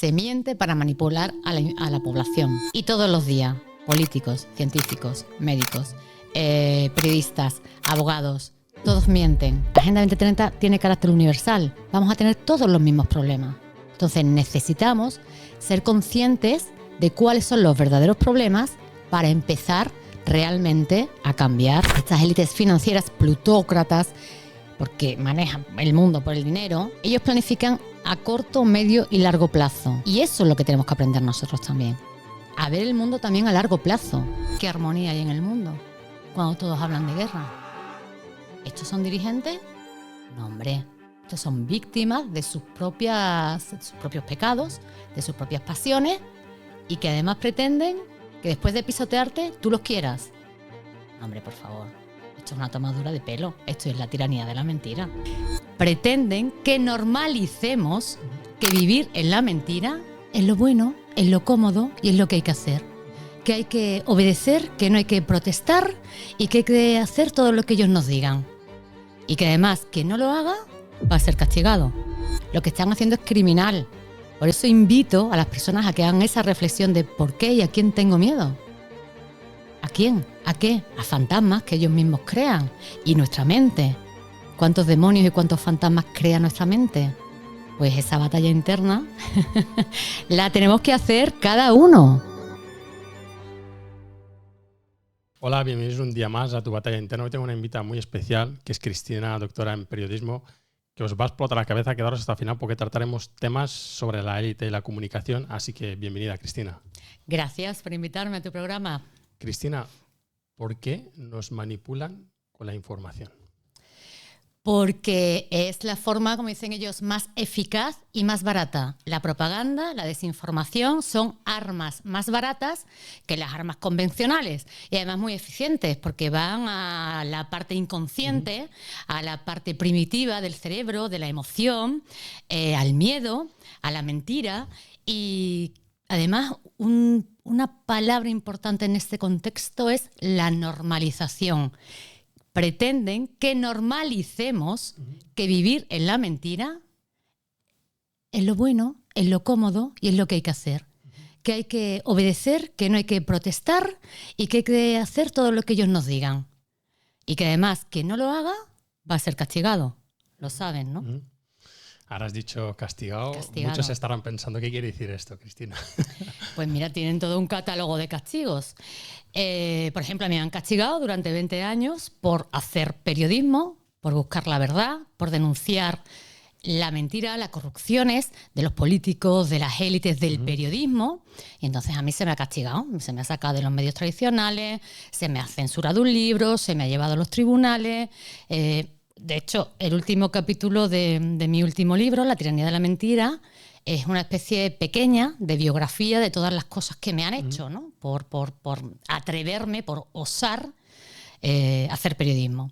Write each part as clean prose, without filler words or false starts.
se miente para manipular a la población. Y todos los días, políticos, científicos, médicos, periodistas, abogados, todos mienten. La Agenda 2030 tiene carácter universal. Vamos a tener todos los mismos problemas. Entonces necesitamos ser conscientes de cuáles son los verdaderos problemas para empezar realmente a cambiar estas élites financieras plutócratas, porque manejan el mundo por el dinero. Ellos planifican a corto, medio y largo plazo. Y eso es lo que tenemos que aprender nosotros también. A ver el mundo también a largo plazo. ¿Qué armonía hay en el mundo cuando todos hablan de guerra? ¿Estos son dirigentes? No, hombre. Estos son víctimas de sus propios pecados, de sus propias pasiones, y que además pretenden que después de pisotearte, tú los quieras. No, hombre, por favor. Esto es una tomadura de pelo. Esto es la tiranía de la mentira. Pretenden que normalicemos que vivir en la mentira es lo bueno, es lo cómodo y es lo que hay que hacer. Que hay que obedecer, que no hay que protestar y que hay que hacer todo lo que ellos nos digan. Y que además, quien no lo haga va a ser castigado. Lo que están haciendo es criminal. Por eso invito a las personas a que hagan esa reflexión de por qué y a quién tengo miedo. ¿A quién? ¿A qué? A fantasmas que ellos mismos crean. Y nuestra mente. ¿Cuántos demonios y cuántos fantasmas crea nuestra mente? Pues esa batalla interna la tenemos que hacer cada uno. Hola, bienvenidos un día más a Tu Batalla Interna. Hoy tengo una invitada muy especial, que es Cristina, doctora en periodismo, que os va a explotar la cabeza. Quedaros hasta el final porque trataremos temas sobre la élite y la comunicación. Así que bienvenida, Cristina. Gracias por invitarme a tu programa. Cristina, ¿por qué nos manipulan con la información? Porque es la forma, como dicen ellos, más eficaz y más barata. La propaganda, la desinformación son armas más baratas que las armas convencionales y además muy eficientes porque van a la parte inconsciente, a la parte primitiva del cerebro, de la emoción, al miedo, a la mentira y además una palabra importante en este contexto es la normalización. Pretenden que normalicemos que vivir en la mentira es lo bueno, es lo cómodo y es lo que hay que hacer. Que hay que obedecer, que no hay que protestar y que hay que hacer todo lo que ellos nos digan. Y que además, quien no lo haga va a ser castigado. Lo saben, ¿no? Ahora has dicho castigado. Muchos estarán pensando, ¿qué quiere decir esto, Cristina? Pues mira, tienen todo un catálogo de castigos. Por ejemplo, a mí me han castigado durante 20 años por hacer periodismo, por buscar la verdad, por denunciar la mentira, las corrupciones de los políticos, de las élites del periodismo. Y entonces a mí se me ha castigado, se me ha sacado de los medios tradicionales, se me ha censurado un libro, se me ha llevado a los tribunales. De hecho, el último capítulo de mi último libro, La tiranía de la mentira, es una especie pequeña de biografía de todas las cosas que me han hecho, ¿no? Por atreverme, por osar hacer periodismo.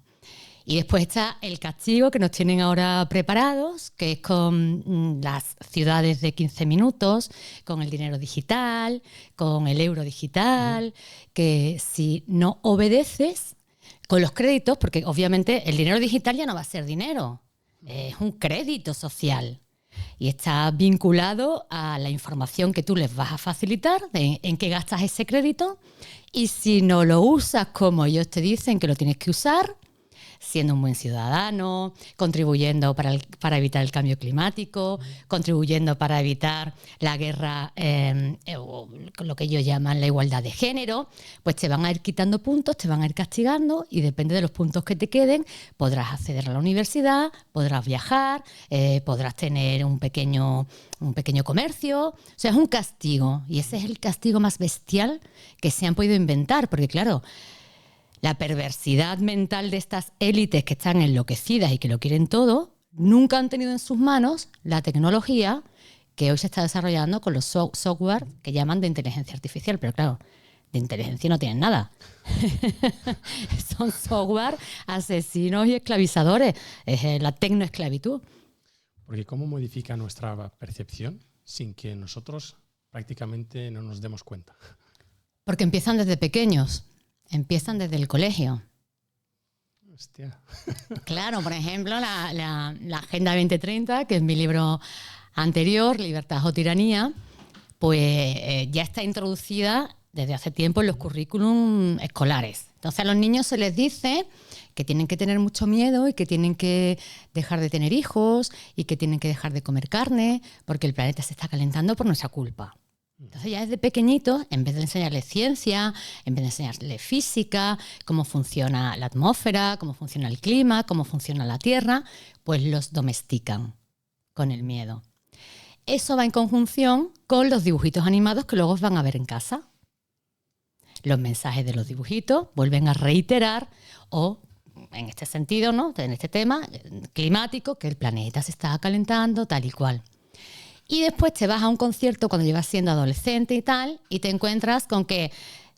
Y después está el castigo que nos tienen ahora preparados, que es con las ciudades de 15 minutos, con el dinero digital, con el euro digital, que si no obedeces con los créditos, porque obviamente el dinero digital ya no va a ser dinero, es un crédito social. Y está vinculado a la información que tú les vas a facilitar, en qué gastas ese crédito. Y si no lo usas como ellos te dicen que lo tienes que usar, siendo un buen ciudadano, contribuyendo para evitar el cambio climático, contribuyendo para evitar la guerra, o lo que ellos llaman la igualdad de género, pues te van a ir quitando puntos, te van a ir castigando y depende de los puntos que te queden, podrás acceder a la universidad, podrás viajar, podrás tener un pequeño comercio. O sea, es un castigo y ese es el castigo más bestial que se han podido inventar, porque claro, la perversidad mental de estas élites que están enloquecidas y que lo quieren todo, nunca han tenido en sus manos la tecnología que hoy se está desarrollando con los software que llaman de inteligencia artificial. Pero claro, de inteligencia no tienen nada. Son software asesinos y esclavizadores. Es la tecnoesclavitud. Porque ¿cómo modifica nuestra percepción sin que nosotros prácticamente no nos demos cuenta? Porque empiezan desde pequeños. Empiezan desde el colegio. Hostia. Claro, por ejemplo, la Agenda 2030, que es mi libro anterior, Libertad o Tiranía, pues ya está introducida desde hace tiempo en los currículum escolares. Entonces a los niños se les dice que tienen que tener mucho miedo y que tienen que dejar de tener hijos y que tienen que dejar de comer carne porque el planeta se está calentando por nuestra culpa. Entonces ya desde pequeñitos, en vez de enseñarles ciencia, en vez de enseñarles física, cómo funciona la atmósfera, cómo funciona el clima, cómo funciona la Tierra, pues los domestican con el miedo. Eso va en conjunción con los dibujitos animados que luego van a ver en casa. Los mensajes de los dibujitos vuelven a reiterar, o en este sentido, ¿no?, en este tema climático, que el planeta se está calentando, tal y cual. Y después te vas a un concierto cuando llevas siendo adolescente y tal, y te encuentras con que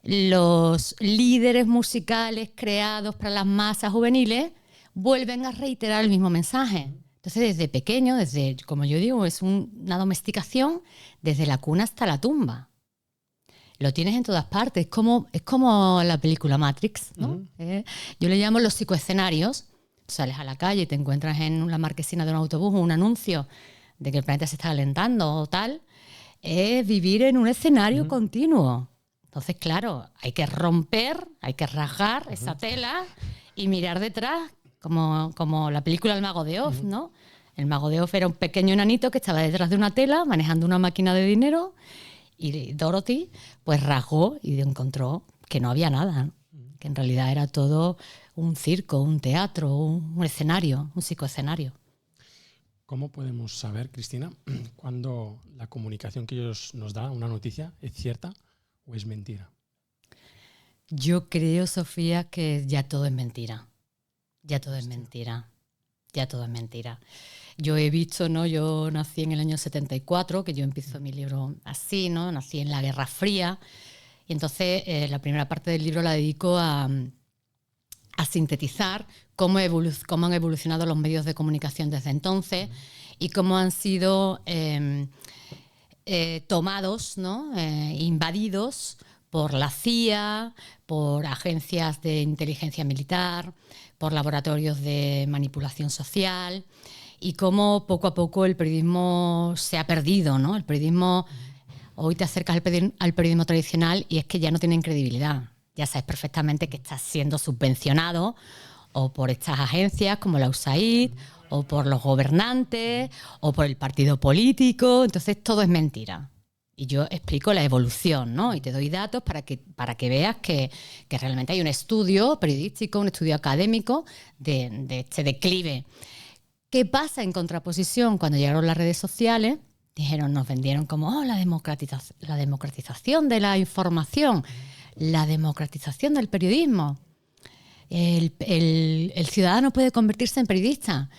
los líderes musicales creados para las masas juveniles vuelven a reiterar el mismo mensaje. Entonces, desde pequeño, como yo digo, es una domesticación desde la cuna hasta la tumba. Lo tienes en todas partes. Es como la película Matrix, ¿no? Yo le llamo los psicoescenarios. Sales a la calle y te encuentras en la marquesina de un autobús un anuncio de que el planeta se está calentando o tal. Es vivir en un escenario continuo. Entonces, claro, hay que romper, hay que rajar esa tela y mirar detrás, como la película El Mago de Oz, ¿no? El Mago de Oz era un pequeño enanito que estaba detrás de una tela manejando una máquina de dinero, y Dorothy pues rasgó y encontró que no había nada, ¿no? Que en realidad era todo un circo, un teatro, un escenario, un psicoescenario. ¿Cómo podemos saber, Cristina, cuando la comunicación que ellos nos da, una noticia, es cierta o es mentira? Yo creo, Sofía, que ya todo es mentira. Ya todo es mentira. Ya todo es mentira. Yo he visto, ¿no? Yo nací en el año 74, que yo empiezo mi libro así, ¿no? Nací en la Guerra Fría. Y entonces la primera parte del libro la dedico a sintetizar cómo han evolucionado los medios de comunicación desde entonces y cómo han sido tomados, ¿no? Invadidos por la CIA, por agencias de inteligencia militar, por laboratorios de manipulación social, y cómo poco a poco el periodismo se ha perdido, ¿no? El periodismo, hoy te acercas al periodismo tradicional y es que ya no tienen credibilidad. Ya sabes perfectamente que estás siendo subvencionado o por estas agencias como la USAID, o por los gobernantes, o por el partido político. Entonces todo es mentira. Y yo explico la evolución, ¿no? Y te doy datos para que veas que realmente hay un estudio periodístico, un estudio académico de este declive. ¿Qué pasa en contraposición? Cuando llegaron las redes sociales, nos vendieron como la democratización de la información, la democratización del periodismo. El ciudadano puede convertirse en periodista,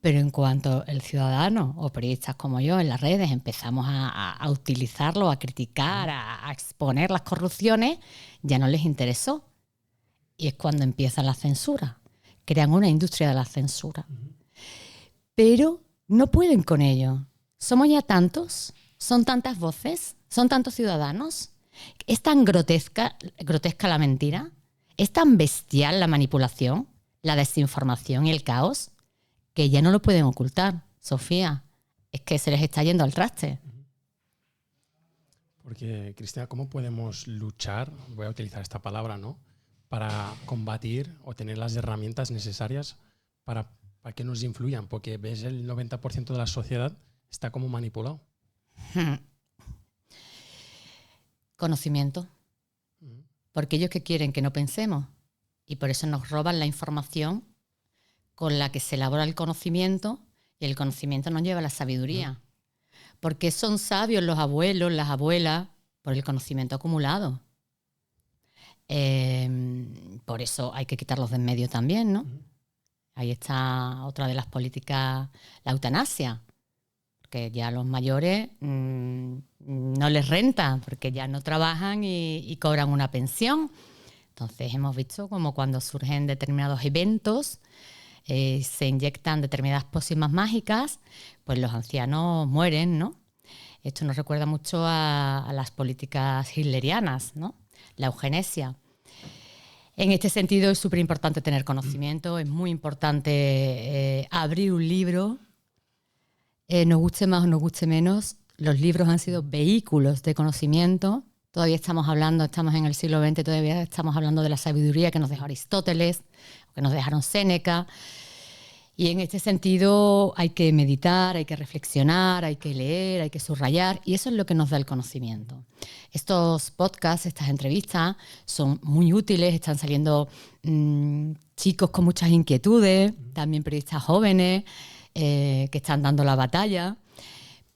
pero en cuanto el ciudadano o periodistas como yo en las redes empezamos a utilizarlo, a criticar, a exponer las corrupciones, ya no les interesó. Y es cuando empieza la censura. Crean una industria de la censura. Pero no pueden con ello. Somos ya tantos, son tantas voces, son tantos ciudadanos. Es tan grotesca la mentira, es tan bestial la manipulación, la desinformación y el caos, que ya no lo pueden ocultar, Sofía. Es que se les está yendo al traste. Porque, Cristina, ¿cómo podemos luchar, voy a utilizar esta palabra, ¿no?, para combatir o tener las herramientas necesarias para que nos influyan? Porque ves, el 90% de la sociedad está como manipulado. Conocimiento. Porque ellos que quieren que no pensemos, y por eso nos roban la información con la que se elabora el conocimiento, y el conocimiento nos lleva a la sabiduría. Porque son sabios los abuelos, las abuelas, por el conocimiento acumulado. Por eso hay que quitarlos de en medio también, ¿no? Ahí está otra de las políticas, la eutanasia, que ya a los mayores no les renta, porque ya no trabajan y cobran una pensión. Entonces hemos visto como cuando surgen determinados eventos, se inyectan determinadas pócimas mágicas, pues los ancianos mueren, ¿no? Esto nos recuerda mucho a las políticas hitlerianas, ¿no? La eugenesia. En este sentido es súper importante tener conocimiento, es muy importante abrir un libro, nos guste más o nos guste menos, los libros han sido vehículos de conocimiento. Todavía estamos en el siglo XX, todavía estamos hablando de la sabiduría que nos dejó Aristóteles, que nos dejaron Séneca. Y en este sentido hay que meditar, hay que reflexionar, hay que leer, hay que subrayar, y eso es lo que nos da el conocimiento. Estos podcasts, estas entrevistas son muy útiles, están saliendo chicos con muchas inquietudes, también periodistas jóvenes que están dando la batalla,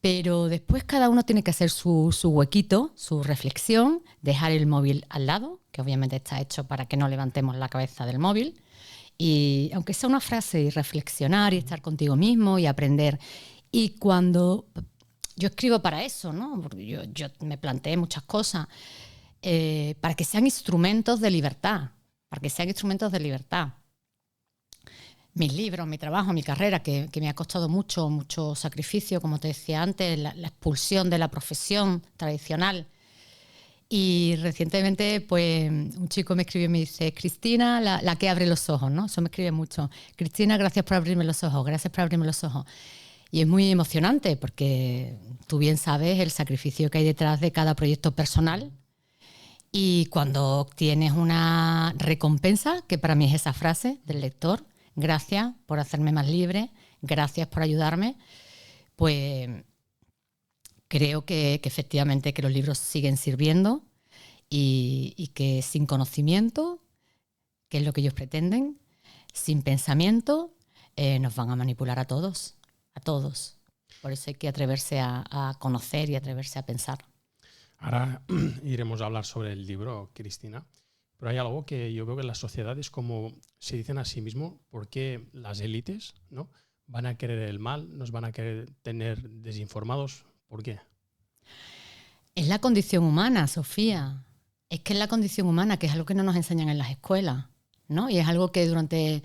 pero después cada uno tiene que hacer su huequito, su reflexión, dejar el móvil al lado, que obviamente está hecho para que no levantemos la cabeza del móvil, y aunque sea una frase, y reflexionar y estar contigo mismo y aprender. Y cuando yo escribo para eso, ¿no? Porque yo me planteé muchas cosas, para que sean instrumentos de libertad, Mis libros, mi trabajo, mi carrera, que me ha costado mucho sacrificio, como te decía antes, la expulsión de la profesión tradicional. Y recientemente, pues, un chico me escribió y me dice: Cristina, la que abre los ojos, ¿no? Eso me escribe mucho. Cristina, gracias por abrirme los ojos, gracias por abrirme los ojos. Y es muy emocionante porque tú bien sabes el sacrificio que hay detrás de cada proyecto personal. Y cuando obtienes una recompensa, que para mí es esa frase del lector, gracias por hacerme más libre, gracias por ayudarme, pues creo que efectivamente que los libros siguen sirviendo y que sin conocimiento, que es lo que ellos pretenden, sin pensamiento, nos van a manipular a todos. Por eso hay que atreverse a conocer y atreverse a pensar. Ahora iremos a hablar sobre el libro, Cristina, pero hay algo que yo veo que en las sociedades, como se dicen a sí mismos, ¿por qué las élites, ¿no?, van a querer el mal, nos van a querer tener desinformados? ¿Por qué? Es la condición humana, Sofía. Es que es la condición humana, que es algo que no nos enseñan en las escuelas, ¿no? Y es algo que durante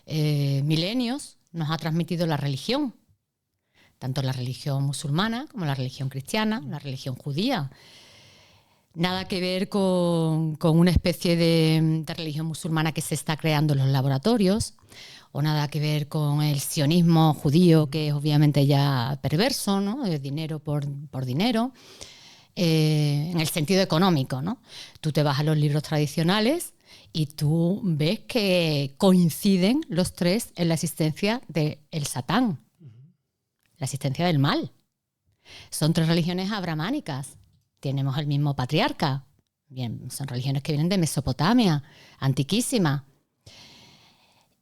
milenios nos ha transmitido la religión, tanto la religión musulmana como la religión cristiana, la religión judía. Nada que ver con una especie de religión musulmana que se está creando en los laboratorios, o nada que ver con el sionismo judío, que es obviamente ya perverso, ¿no? Dinero por dinero, en el sentido económico, ¿no? Tú te vas a los libros tradicionales y tú ves que coinciden los tres en la existencia del Satán, la existencia del mal. Son tres religiones abrahámicas. Tenemos el mismo patriarca. Bien, son religiones que vienen de Mesopotamia, antiquísima.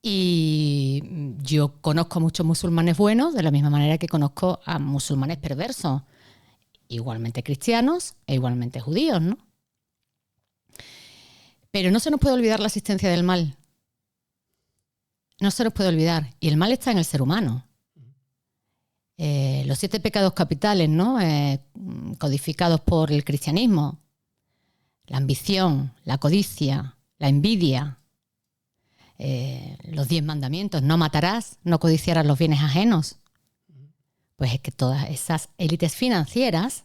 Y yo conozco muchos musulmanes buenos, de la misma manera que conozco a musulmanes perversos, igualmente cristianos e igualmente judíos, ¿no? Pero no se nos puede olvidar la existencia del mal. No se nos puede olvidar. Y el mal está en el ser humano. Los 7 pecados capitales, ¿no?, codificados por el cristianismo: la ambición, la codicia, la envidia, los 10 mandamientos: no matarás, no codiciarás los bienes ajenos. Pues es que todas esas élites financieras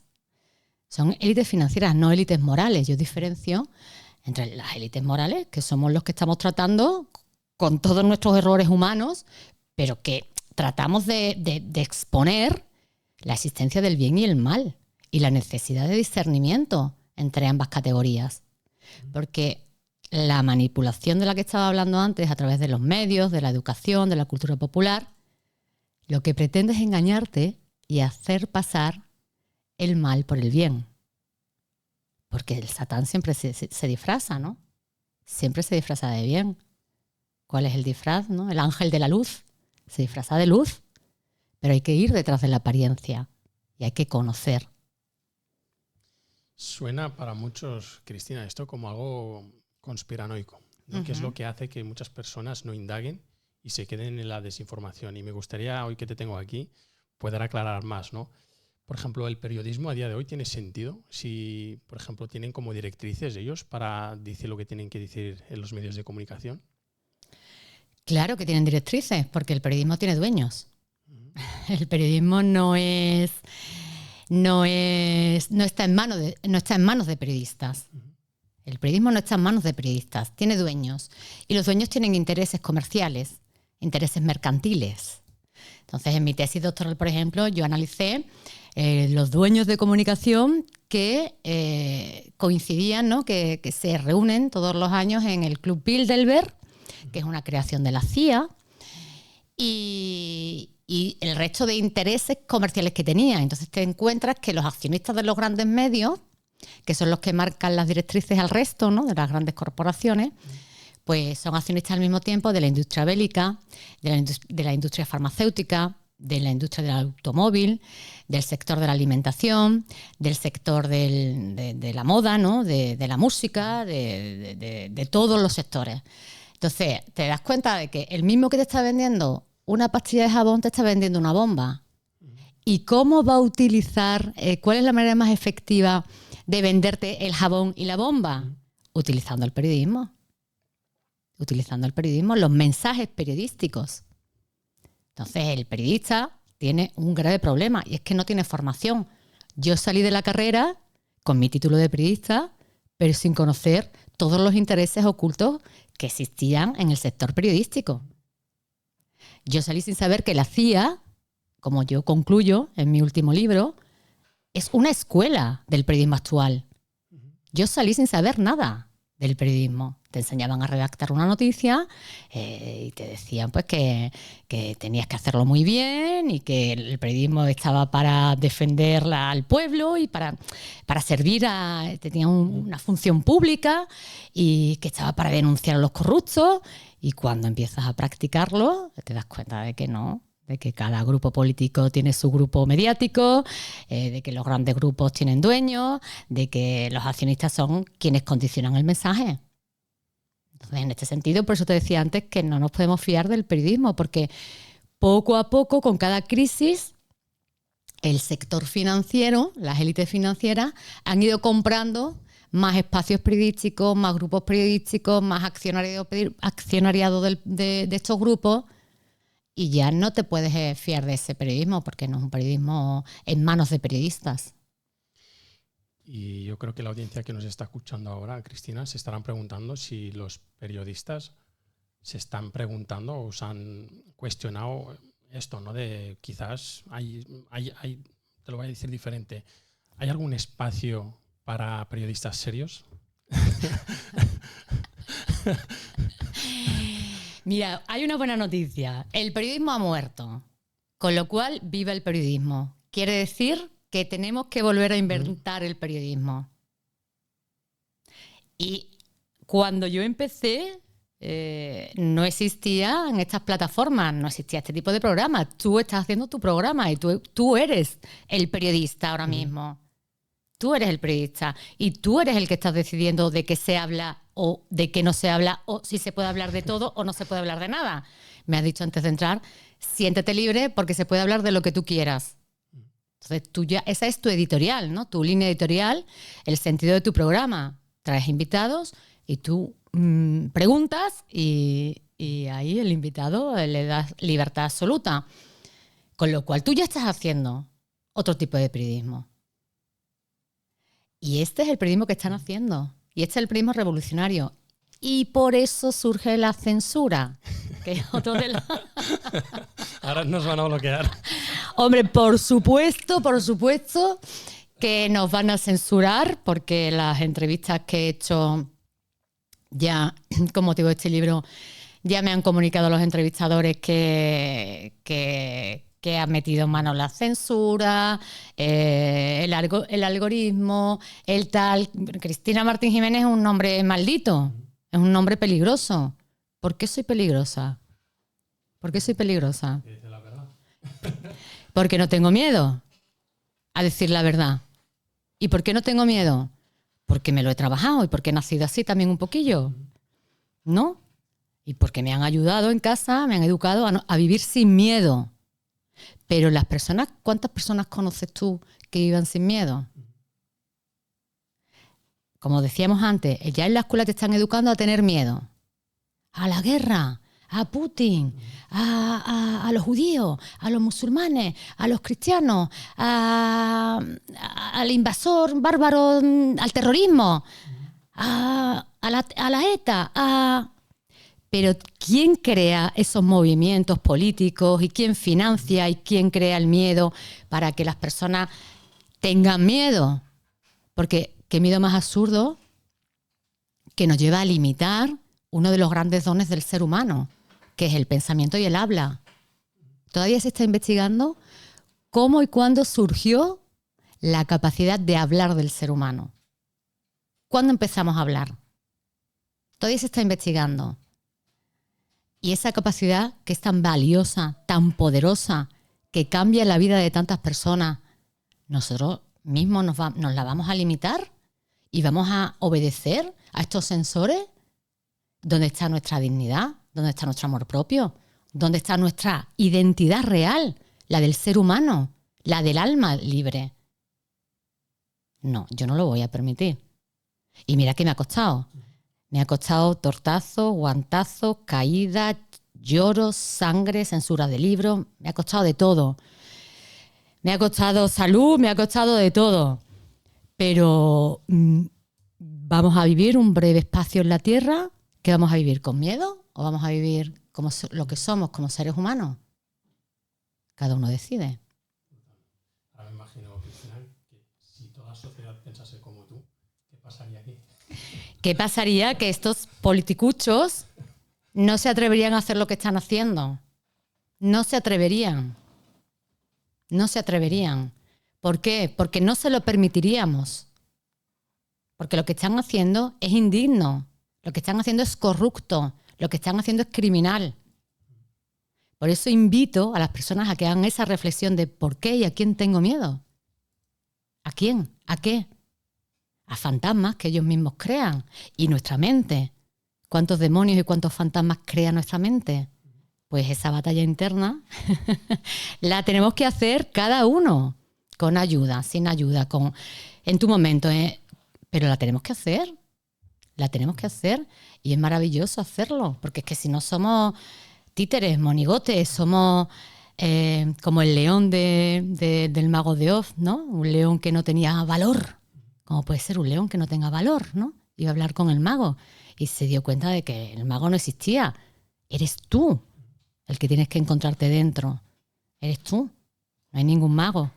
son élites financieras, no élites morales. Yo diferencio entre las élites morales, que somos los que estamos tratando con todos nuestros errores humanos, pero que tratamos de exponer la existencia del bien y el mal y la necesidad de discernimiento entre ambas categorías. Porque la manipulación de la que estaba hablando antes, a través de los medios, de la educación, de la cultura popular, lo que pretende es engañarte y hacer pasar el mal por el bien. Porque el Satán siempre se disfraza, ¿no? Siempre se disfraza de bien. ¿Cuál es el disfraz, no? El ángel de la luz se disfraza de luz, pero hay que ir detrás de la apariencia y hay que conocer. Suena para muchos, Cristina, esto como algo conspiranoico, ¿no? Que es lo que hace que muchas personas no indaguen y se queden en la desinformación. Y me gustaría, hoy que te tengo aquí, poder aclarar más, ¿no? Por ejemplo, ¿el periodismo a día de hoy tiene sentido? Si, por ejemplo, tienen como directrices ellos para decir lo que tienen que decir en los medios de comunicación. Claro que tienen directrices, porque el periodismo tiene dueños. El periodismo no está en manos de periodistas. El periodismo no está en manos de periodistas, tiene dueños. Y los dueños tienen intereses comerciales, intereses mercantiles. Entonces, en mi tesis doctoral, por ejemplo, yo analicé los dueños de comunicación que coincidían, ¿no? que se reúnen todos los años en el Club Bilderberg, que es una creación de la CIA, y el resto de intereses comerciales que tenía. Entonces te encuentras que los accionistas de los grandes medios, que son los que marcan las directrices al resto, ¿no? de las grandes corporaciones, pues son accionistas al mismo tiempo de la industria bélica, de la industria farmacéutica, de la industria del automóvil, del sector de la alimentación, del sector de la moda, ¿no? de la música, de todos los sectores. Entonces, te das cuenta de que el mismo que te está vendiendo una pastilla de jabón te está vendiendo una bomba. ¿Y cómo va a utilizar, cuál es la manera más efectiva de venderte el jabón y la bomba? Utilizando el periodismo. Utilizando el periodismo, los mensajes periodísticos. Entonces, el periodista tiene un grave problema y es que no tiene formación. Yo salí de la carrera con mi título de periodista, pero sin conocer todos los intereses ocultos que existían en el sector periodístico. Yo salí sin saber que la CIA, como yo concluyo en mi último libro, es una escuela del periodismo actual. Yo salí sin saber nada del periodismo. Te enseñaban a redactar una noticia y te decían pues que tenías que hacerlo muy bien y que el periodismo estaba para defender al pueblo y para servir tenía una función pública y que estaba para denunciar a los corruptos. Y cuando empiezas a practicarlo, te das cuenta de que no, de que cada grupo político tiene su grupo mediático, de que los grandes grupos tienen dueños, de que los accionistas son quienes condicionan el mensaje. Entonces, en este sentido, por eso te decía antes que no nos podemos fiar del periodismo, porque poco a poco, con cada crisis, el sector financiero, las élites financieras, han ido comprando más espacios periodísticos, más grupos periodísticos, más accionariado de estos grupos, y ya no te puedes fiar de ese periodismo porque no es un periodismo en manos de periodistas. Y yo creo que la audiencia que nos está escuchando ahora, Cristina, se estarán preguntando si los periodistas se están preguntando o se han cuestionado esto, ¿no? De quizás te lo voy a decir diferente, ¿hay algún espacio para periodistas serios? Mira, hay una buena noticia. El periodismo ha muerto, con lo cual viva el periodismo. Quiere decir que tenemos que volver a inventar el periodismo. Y cuando yo empecé, no existían estas plataformas, no existía este tipo de programas. Tú estás haciendo tu programa y tú eres el periodista ahora mismo. Tú eres el periodista y tú eres el que estás decidiendo de qué se habla o de qué no se habla, o si se puede hablar de todo o no se puede hablar de nada. Me has dicho antes de entrar, siéntete libre porque se puede hablar de lo que tú quieras. Entonces, esa es tu editorial, ¿no? Tu línea editorial, el sentido de tu programa. Traes invitados y tú preguntas y ahí el invitado le das libertad absoluta. Con lo cual tú ya estás haciendo otro tipo de periodismo. Y este es el periodismo que están haciendo. Y este es el periodismo revolucionario. Y por eso surge la censura. Que es otro de los... Ahora nos van a bloquear. Hombre, por supuesto que nos van a censurar, porque las entrevistas que he hecho ya con motivo de este libro, ya me han comunicado los entrevistadores que han metido en mano la censura, el algoritmo, el tal. Cristina Martín Jiménez es un nombre maldito, es un nombre peligroso. ¿Por qué soy peligrosa? ¿Por qué soy peligrosa? Dice la verdad. Porque no tengo miedo a decir la verdad. ¿Y por qué no tengo miedo? Porque me lo he trabajado y porque he nacido así también un poquillo, ¿no? Y porque me han ayudado en casa, me han educado a vivir sin miedo. Pero las personas, ¿cuántas personas conoces tú que vivan sin miedo? Como decíamos antes, ya en la escuela te están educando a tener miedo. A la guerra, a Putin, a los judíos, a los musulmanes, a los cristianos, al invasor bárbaro, al terrorismo, a la ETA, pero ¿quién crea esos movimientos políticos y quién financia y quién crea el miedo para que las personas tengan miedo? Porque qué miedo más absurdo que nos lleva a limitar uno de los grandes dones del ser humano, que es el pensamiento y el habla. Todavía se está investigando cómo y cuándo surgió la capacidad de hablar del ser humano. ¿Cuándo empezamos a hablar? Todavía se está investigando. Y esa capacidad que es tan valiosa, tan poderosa, que cambia la vida de tantas personas, nosotros mismos nos la vamos a limitar y vamos a obedecer a estos sensores. ¿Dónde está nuestra dignidad? ¿Dónde está nuestro amor propio? ¿Dónde está nuestra identidad real? La del ser humano, la del alma libre. No, yo no lo voy a permitir. Y mira que me ha costado. Me ha costado tortazos, guantazos, caídas, lloros, sangre, censura de libros. Me ha costado de todo. Me ha costado salud, me ha costado de todo. Pero ¿vamos a vivir un breve espacio en la Tierra? ¿Que vamos a vivir con miedo? ¿O vamos a vivir como lo que somos, como seres humanos? Cada uno decide. Ahora me imagino, Cristina, que si toda la sociedad pensase como tú, ¿qué pasaría aquí? ¿Qué pasaría? Que estos politicuchos no se atreverían a hacer lo que están haciendo. No se atreverían. No se atreverían. ¿Por qué? Porque no se lo permitiríamos. Porque lo que están haciendo es indigno. Lo que están haciendo es corrupto. Lo que están haciendo es criminal. Por eso invito a las personas a que hagan esa reflexión de ¿por qué y a quién tengo miedo? ¿A quién? ¿A qué? A fantasmas que ellos mismos crean. Y nuestra mente. ¿Cuántos demonios y cuántos fantasmas crea nuestra mente? Pues esa batalla interna la tenemos que hacer cada uno. Con ayuda, sin ayuda, en tu momento. Pero la tenemos que hacer. La tenemos que hacer. Y es maravilloso hacerlo. Porque es que si no somos títeres, monigotes, somos como el león del Mago de Oz, ¿no? Un león que no tenía valor. ¿Cómo puede ser un león que no tenga valor, ¿no? Iba a hablar con el mago y se dio cuenta de que el mago no existía. Eres tú el que tienes que encontrarte dentro. Eres tú. No hay ningún mago.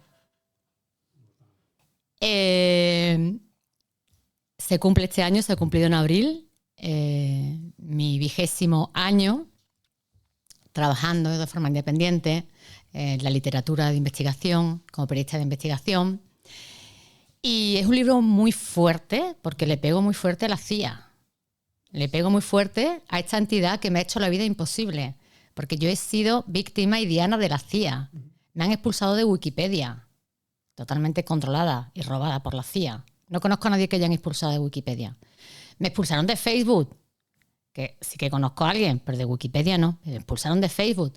Se cumple este año, se ha cumplido en abril, mi 20º año trabajando de forma independiente en la literatura de investigación, como periodista de investigación. Y es un libro muy fuerte, porque le pego muy fuerte a la CIA. Le pego muy fuerte a esta entidad que me ha hecho la vida imposible, porque yo he sido víctima y diana de la CIA. Me han expulsado de Wikipedia, totalmente controlada y robada por la CIA. No conozco a nadie que hayan expulsado de Wikipedia. Me expulsaron de Facebook, que sí que conozco a alguien, pero de Wikipedia no. Me expulsaron de Facebook.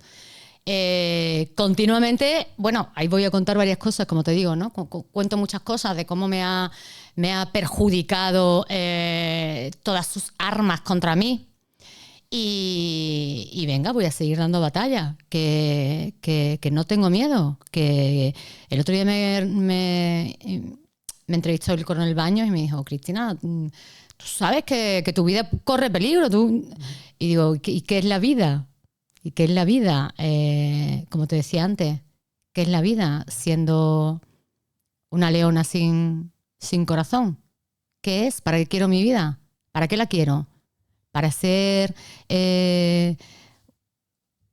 Continuamente, bueno, ahí voy a contar varias cosas, como te digo, ¿no? Cuento muchas cosas de cómo me ha perjudicado todas sus armas contra mí. Y venga, voy a seguir dando batalla, que no tengo miedo. Que el otro día me entrevistó el coronel Baños y me dijo, Cristina, tú sabes que tu vida corre peligro. Y digo, ¿y qué es la vida? ¿Y qué es la vida? Como te decía antes, ¿qué es la vida siendo una leona sin corazón? ¿Qué es? ¿Para qué quiero mi vida? ¿Para qué la quiero? ¿Para ser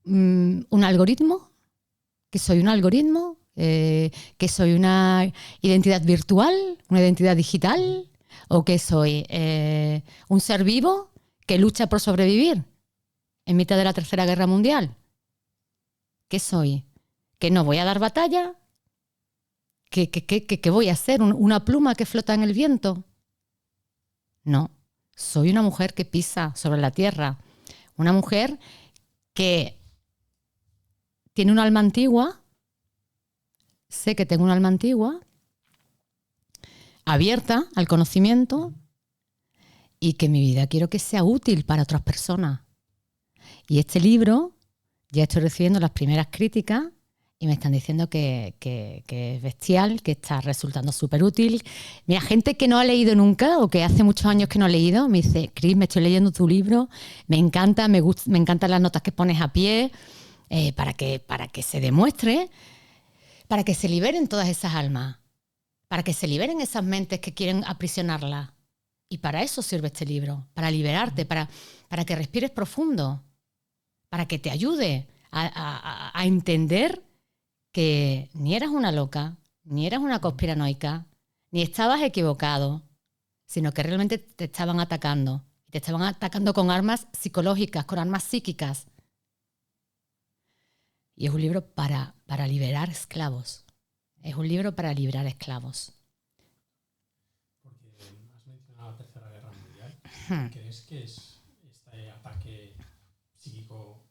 un algoritmo? ¿Que soy un algoritmo? ¿Que soy una identidad virtual? ¿Una identidad digital? ¿O que soy un ser vivo que lucha por sobrevivir en mitad de la Tercera Guerra Mundial? ¿Qué soy? ¿Que no voy a dar batalla? ¿Que voy a ser? ¿Una pluma que flota en el viento? No. Soy una mujer que pisa sobre la tierra. Una mujer que tiene un alma antigua. Sé que tengo un alma antigua, abierta al conocimiento, y que mi vida quiero que sea útil para otras personas. Y este libro, ya estoy recibiendo las primeras críticas, y me están diciendo que es bestial, que está resultando súper útil. Mira, gente que no ha leído nunca o que hace muchos años que no ha leído, me dice, Cris, me estoy leyendo tu libro, me encanta, me encantan las notas que pones a pie, para que se demuestre, para que se liberen todas esas almas, para que se liberen esas mentes que quieren aprisionarlas. Y para eso sirve este libro, para liberarte, para que respires profundo, para que te ayude a entender que ni eras una loca, ni eras una conspiranoica, ni estabas equivocado, sino que realmente te estaban atacando. Te estaban atacando con armas psicológicas, con armas psíquicas. Y es un libro para liberar esclavos. Es un libro para liberar esclavos. Porque has mencionado la Tercera Guerra Mundial. ¿Crees que es este ataque psíquico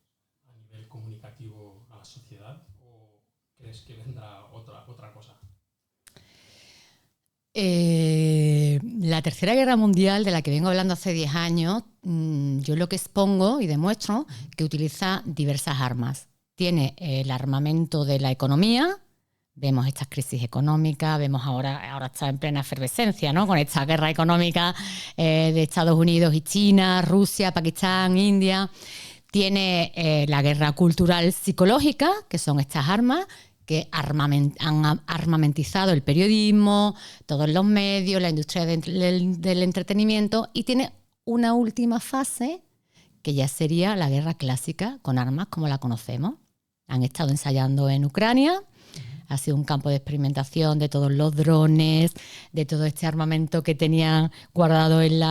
a nivel comunicativo a la sociedad? ¿O crees que vendrá otra cosa? La Tercera Guerra Mundial, de la que vengo hablando hace 10 años, yo lo que expongo y demuestro que utiliza diversas armas. Tiene el armamento de la economía, vemos estas crisis económicas, vemos ahora está en plena efervescencia, ¿no? Con esta guerra económica de Estados Unidos y China, Rusia, Pakistán, India. Tiene la guerra cultural psicológica, que son estas armas que han armamentizado el periodismo, todos los medios, la industria del entretenimiento, y tiene una última fase que ya sería la guerra clásica con armas como la conocemos. Han estado ensayando en Ucrania, ha sido un campo de experimentación de todos los drones, de todo este armamento que tenían guardado en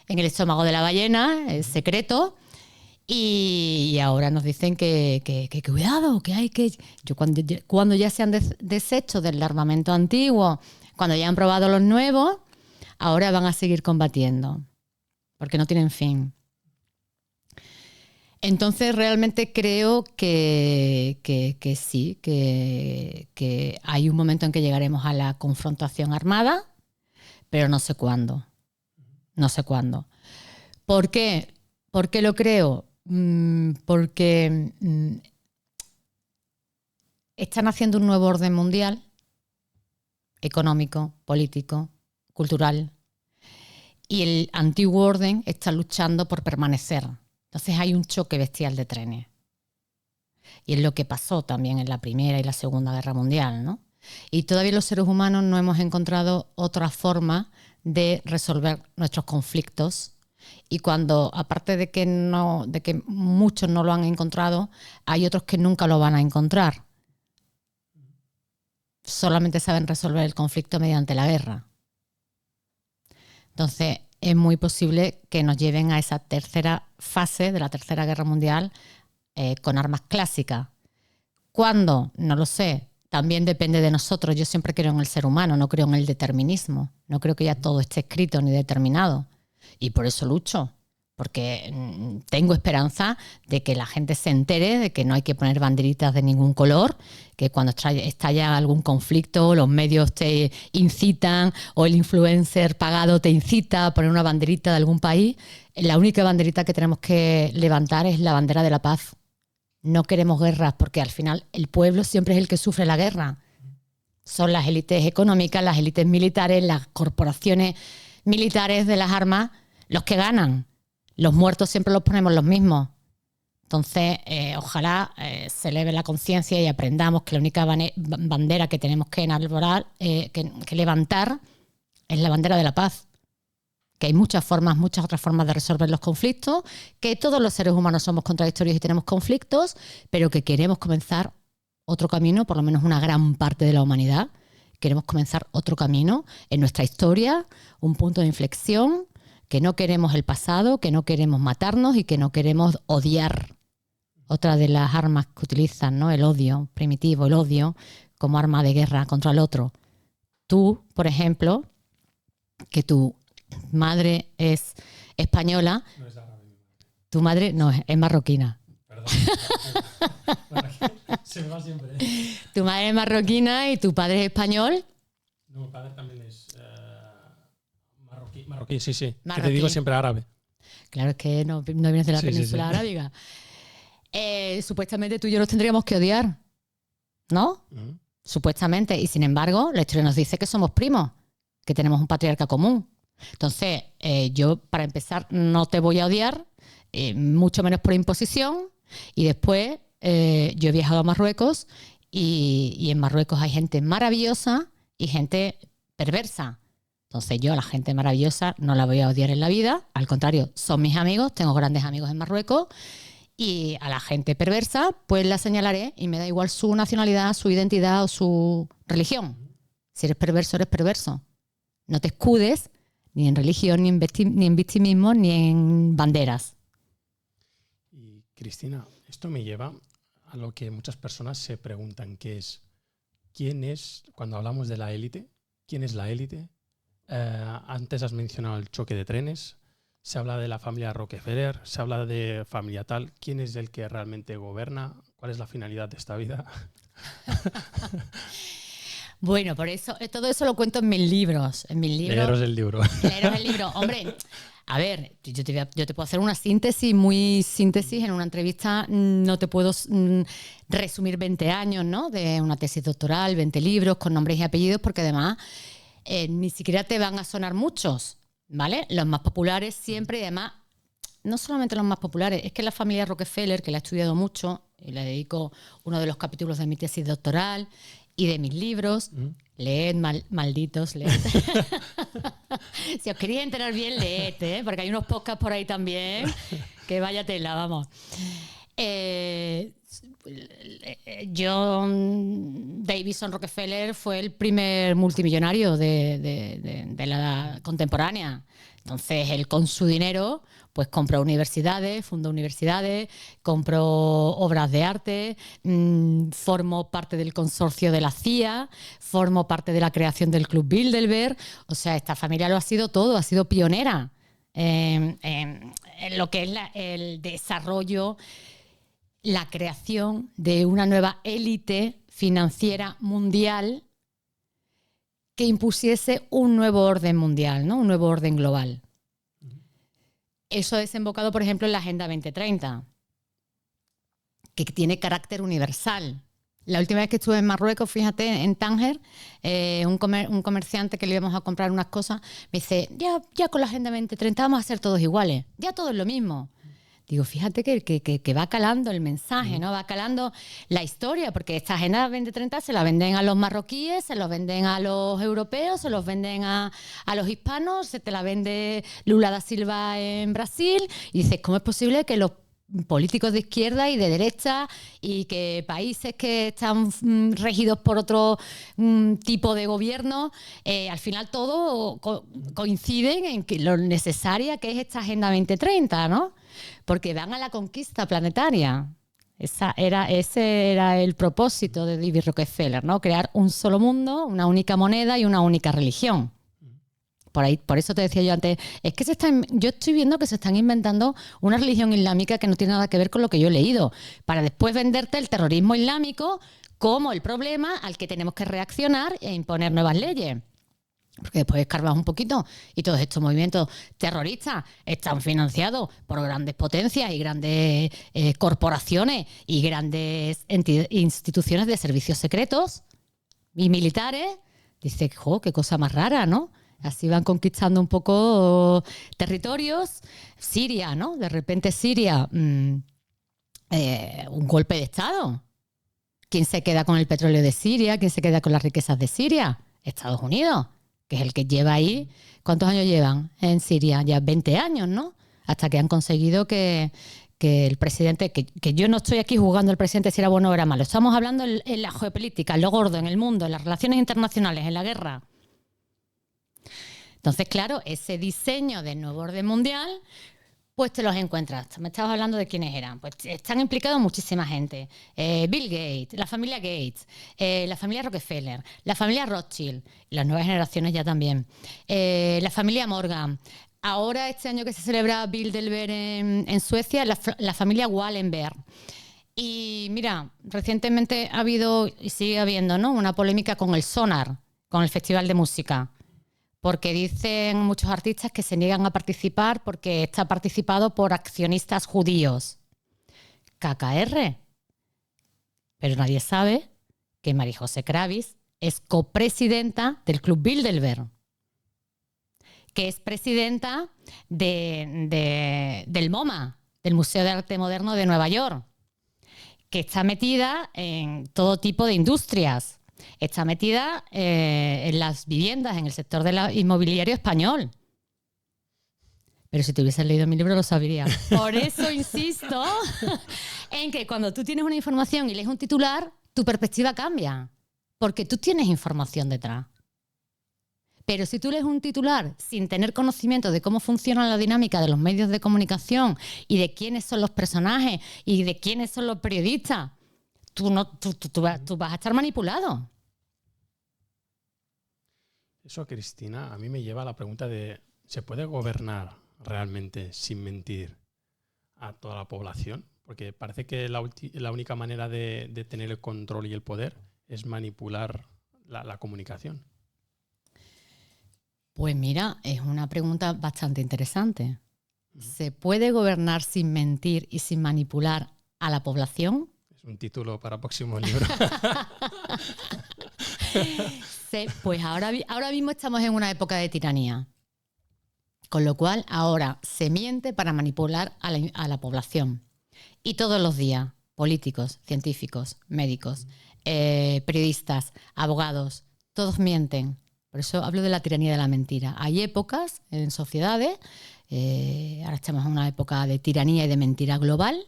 el estómago de la ballena, secreto. Y ahora nos dicen que cuidado, que hay que... Cuando ya se han deshecho del armamento antiguo, cuando ya han probado los nuevos, ahora van a seguir combatiendo, porque no tienen fin. Entonces realmente creo que sí, que hay un momento en que llegaremos a la confrontación armada, pero no sé cuándo. No sé cuándo. ¿Por qué? ¿Por qué lo creo? Porque están haciendo un nuevo orden mundial, económico, político, cultural, y el antiguo orden está luchando por permanecer. Entonces hay un choque bestial de trenes. Y es lo que pasó también en la Primera y la Segunda Guerra Mundial, ¿no? Y todavía los seres humanos no hemos encontrado otra forma de resolver nuestros conflictos. Y cuando, aparte de que muchos no lo han encontrado, hay otros que nunca lo van a encontrar. Solamente saben resolver el conflicto mediante la guerra. Entonces, es muy posible que nos lleven a esa tercera fase de la Tercera Guerra Mundial con armas clásicas. ¿Cuándo? No lo sé. También depende de nosotros. Yo siempre creo en el ser humano, no creo en el determinismo. No creo que ya todo esté escrito ni determinado. Y por eso lucho, porque tengo esperanza de que la gente se entere de que no hay que poner banderitas de ningún color, que cuando estalla algún conflicto los medios te incitan o el influencer pagado te incita a poner una banderita de algún país. La única banderita que tenemos que levantar es la bandera de la paz. No queremos guerras porque al final el pueblo siempre es el que sufre la guerra. Son las élites económicas, las élites militares, las corporaciones militares de las armas los que ganan. Los muertos siempre los ponemos los mismos. Entonces, ojalá se eleve la conciencia y aprendamos que la única bandera que tenemos que enarbolar, que levantar, es la bandera de la paz. Que hay muchas otras formas de resolver los conflictos, que todos los seres humanos somos contradictorios y tenemos conflictos, pero que queremos comenzar otro camino, por lo menos una gran parte de la humanidad. Queremos comenzar otro camino en nuestra historia, un punto de inflexión, que no queremos el pasado, que no queremos matarnos y que no queremos odiar. Otra de las armas que utilizan, ¿no? El odio primitivo, el odio como arma de guerra contra el otro. Tú, por ejemplo, que tu madre es española. No es árabe. Tu madre no, es marroquina. Perdón. Se me va siempre. Tu madre es marroquina y tu padre es español. No, mi padre también es marroquí, sí. Marroquí. Que te digo siempre árabe. Claro, es que no vienes de la península arábiga. Supuestamente tú y yo nos tendríamos que odiar. ¿no? Supuestamente. Y sin embargo, la historia nos dice que somos primos, que tenemos un patriarca común. Entonces, yo, para empezar, no te voy a odiar, mucho menos por imposición. Y después, yo he viajado a Marruecos y en Marruecos hay gente maravillosa y gente perversa. Entonces, yo a la gente maravillosa no la voy a odiar en la vida. Al contrario, son mis amigos, tengo grandes amigos en Marruecos. Y a la gente perversa, pues la señalaré y me da igual su nacionalidad, su identidad o su religión. Si eres perverso, eres perverso. No te escudes ni en religión, ni en victimismo, ni en banderas. Y Cristina, esto me lleva a lo que muchas personas se preguntan, que es, ¿quién es, cuando hablamos de la élite, quién es la élite? Antes has mencionado el choque de trenes. Se habla de la familia Rockefeller, se habla de familia tal. ¿Quién es el que realmente gobierna? ¿Cuál es la finalidad de esta vida? Bueno, por eso, todo eso lo cuento en mis libros. Leeros el libro. Leeros el libro. Hombre, a ver, yo te puedo hacer una síntesis, muy síntesis. En una entrevista no te puedo resumir 20 años, ¿no? De una tesis doctoral, 20 libros con nombres y apellidos, porque además ni siquiera te van a sonar muchos. ¿Vale? Los más populares siempre, y además, no solamente los más populares, es que la familia Rockefeller, que la he estudiado mucho, y le dedico uno de los capítulos de mi tesis doctoral y de mis libros. Leed, malditos, leed. Si os queréis enterar bien, leed, porque hay unos podcasts por ahí también, que vaya tela, vamos. John Davison Rockefeller fue el primer multimillonario de la edad contemporánea. Entonces, él con su dinero pues compró universidades, fundó universidades, compró obras de arte, formó parte del consorcio de la CIA, formó parte de la creación del Club Bilderberg. O sea, esta familia lo ha sido todo, ha sido pionera en lo que es el desarrollo, la creación de una nueva élite financiera mundial que impusiese un nuevo orden mundial, ¿no? Un nuevo orden global. Eso ha desembocado, por ejemplo, en la Agenda 2030, que tiene carácter universal. La última vez que estuve en Marruecos, fíjate, en Tánger, un comerciante que le íbamos a comprar unas cosas, me dice, ya con la Agenda 2030 vamos a ser todos iguales, ya todo es lo mismo. Digo, fíjate que va calando el mensaje, ¿no? Va calando la historia, porque esta Agenda 2030 se la venden a los marroquíes, se los venden a los europeos, se los venden a los hispanos, se te la vende Lula da Silva en Brasil, y dices, ¿cómo es posible que los políticos de izquierda y de derecha y que países que están regidos por otro tipo de gobierno, al final todo coinciden en que lo necesaria que es esta Agenda 2030, ¿no? Porque van a la conquista planetaria. Ese era el propósito de David Rockefeller, ¿no? Crear un solo mundo, una única moneda y una única religión. Por eso te decía yo antes, es que yo estoy viendo que se están inventando una religión islámica que no tiene nada que ver con lo que yo he leído, para después venderte el terrorismo islámico como el problema al que tenemos que reaccionar e imponer nuevas leyes. Porque después escarbas un poquito y todos estos movimientos terroristas están financiados por grandes potencias y grandes corporaciones y grandes instituciones de servicios secretos y militares. Dices, qué cosa más rara, ¿no? Así van conquistando un poco territorios. Siria, ¿no? De repente Siria, un golpe de Estado. ¿Quién se queda con el petróleo de Siria? ¿Quién se queda con las riquezas de Siria? Estados Unidos, que es el que lleva ahí. ¿Cuántos años llevan en Siria? Ya 20 años, ¿no? Hasta que han conseguido que el presidente, que yo no estoy aquí juzgando al presidente si era bueno o era malo. Estamos hablando en la geopolítica, en lo gordo, en el mundo, en las relaciones internacionales, en la guerra. Entonces, claro, ese diseño del nuevo orden mundial, pues te los encuentras. Me estabas hablando de quiénes eran. Pues están implicados muchísima gente. Bill Gates, la familia Gates, la familia Rockefeller, la familia Rothschild, las nuevas generaciones ya también, la familia Morgan. Ahora, este año que se celebra Bilderberg en Suecia, la familia Wallenberg. Y mira, recientemente ha habido, y sigue habiendo, ¿no?, una polémica con el Sonar, con el Festival de Música. Porque dicen muchos artistas que se niegan a participar porque está participado por accionistas judíos. KKR. Pero nadie sabe que María José Kravis es copresidenta del Club Bilderberg, que es presidenta del MoMA, del Museo de Arte Moderno de Nueva York, que está metida en todo tipo de industrias, está metida en las viviendas, en el sector del inmobiliario español. Pero si te hubieses leído mi libro lo sabrías. Por eso insisto en que cuando tú tienes una información y lees un titular, tu perspectiva cambia, porque tú tienes información detrás. Pero si tú lees un titular sin tener conocimiento de cómo funciona la dinámica de los medios de comunicación y de quiénes son los personajes y de quiénes son los periodistas, tú vas a estar manipulado. Eso, Cristina, a mí me lleva a la pregunta de ¿se puede gobernar realmente sin mentir a toda la población? Porque parece que la única manera de tener el control y el poder es manipular la comunicación. Pues mira, es una pregunta bastante interesante. ¿Se puede gobernar sin mentir y sin manipular a la población? Es un título para próximo libro. Pues ahora mismo estamos en una época de tiranía. Con lo cual, ahora se miente para manipular a la población. Y todos los días, políticos, científicos, médicos, periodistas, abogados, todos mienten. Por eso hablo de la tiranía de la mentira. Hay épocas en sociedades, ahora estamos en una época de tiranía y de mentira global.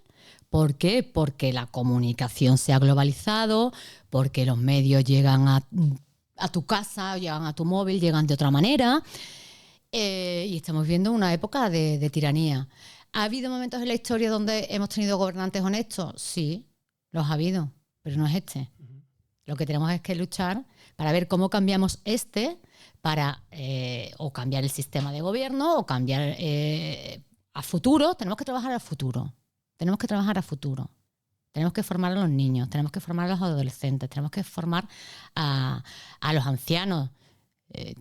¿Por qué? Porque la comunicación se ha globalizado, porque los medios llegan a tu casa, llegan a tu móvil, llegan de otra manera. Y estamos viendo una época de tiranía. ¿Ha habido momentos en la historia donde hemos tenido gobernantes honestos? Sí, los ha habido, pero no es este. Lo que tenemos es que luchar para ver cómo cambiamos para o cambiar el sistema de gobierno o cambiar a futuro. Tenemos que trabajar a futuro. Tenemos que trabajar a futuro. Tenemos que formar a los niños, tenemos que formar a los adolescentes, tenemos que formar a los ancianos.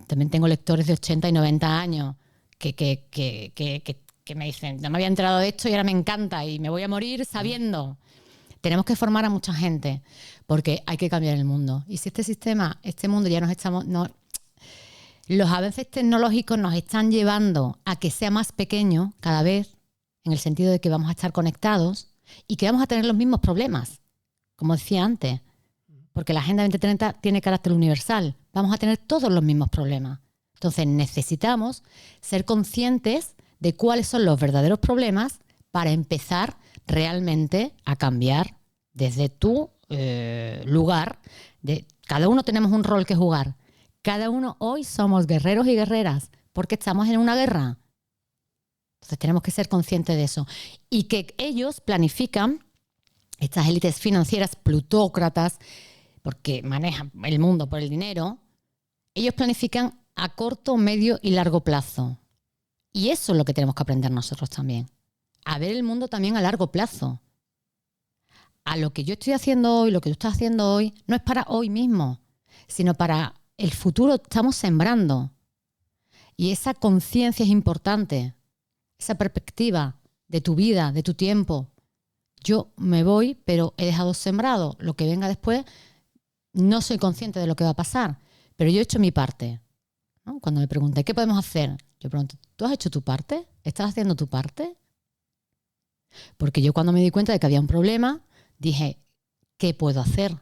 También tengo lectores de 80 y 90 años que me dicen, no me había enterado de esto y ahora me encanta y me voy a morir sabiendo. Tenemos que formar a mucha gente porque hay que cambiar el mundo. Y si este mundo ya los avances tecnológicos nos están llevando a que sea más pequeño cada vez, en el sentido de que vamos a estar conectados y que vamos a tener los mismos problemas, como decía antes. Porque la Agenda 2030 tiene carácter universal. Vamos a tener todos los mismos problemas. Entonces necesitamos ser conscientes de cuáles son los verdaderos problemas para empezar realmente a cambiar desde tu lugar. Cada uno tenemos un rol que jugar. Cada uno hoy somos guerreros y guerreras porque estamos en una guerra. Entonces tenemos que ser conscientes de eso. Y que ellos planifican, estas élites financieras plutócratas, porque manejan el mundo por el dinero, ellos planifican a corto, medio y largo plazo. Y eso es lo que tenemos que aprender nosotros también. A ver el mundo también a largo plazo. A lo que yo estoy haciendo hoy, lo que tú estás haciendo hoy, no es para hoy mismo, sino para el futuro. Estamos sembrando. Y esa conciencia es importante. Esa perspectiva de tu vida, de tu tiempo. Yo me voy, pero he dejado sembrado. Lo que venga después, no soy consciente de lo que va a pasar, pero yo he hecho mi parte, ¿no? Cuando me pregunté, ¿qué podemos hacer? Yo pregunto, ¿tú has hecho tu parte? ¿Estás haciendo tu parte? Porque yo cuando me di cuenta de que había un problema, dije, ¿qué puedo hacer?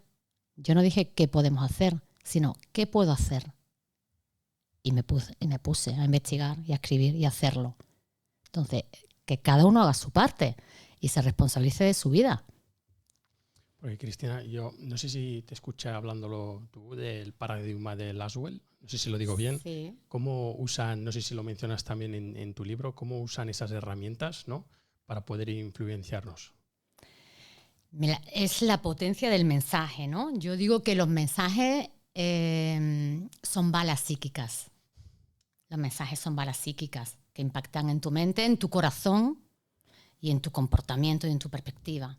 Yo no dije qué podemos hacer, sino ¿qué puedo hacer? Y me puse a investigar y a escribir y a hacerlo. Entonces, que cada uno haga su parte y se responsabilice de su vida. Porque Cristina, yo no sé si te escuché hablándolo tú del paradigma de Laswell, no sé si lo digo bien. Sí. ¿Cómo usan, no sé si lo mencionas también en tu libro, cómo usan esas herramientas, ¿no?, para poder influenciarnos? Mira, es la potencia del mensaje, ¿no? Yo digo que los mensajes son balas psíquicas. Los mensajes son balas psíquicas que impactan en tu mente, en tu corazón y en tu comportamiento y en tu perspectiva.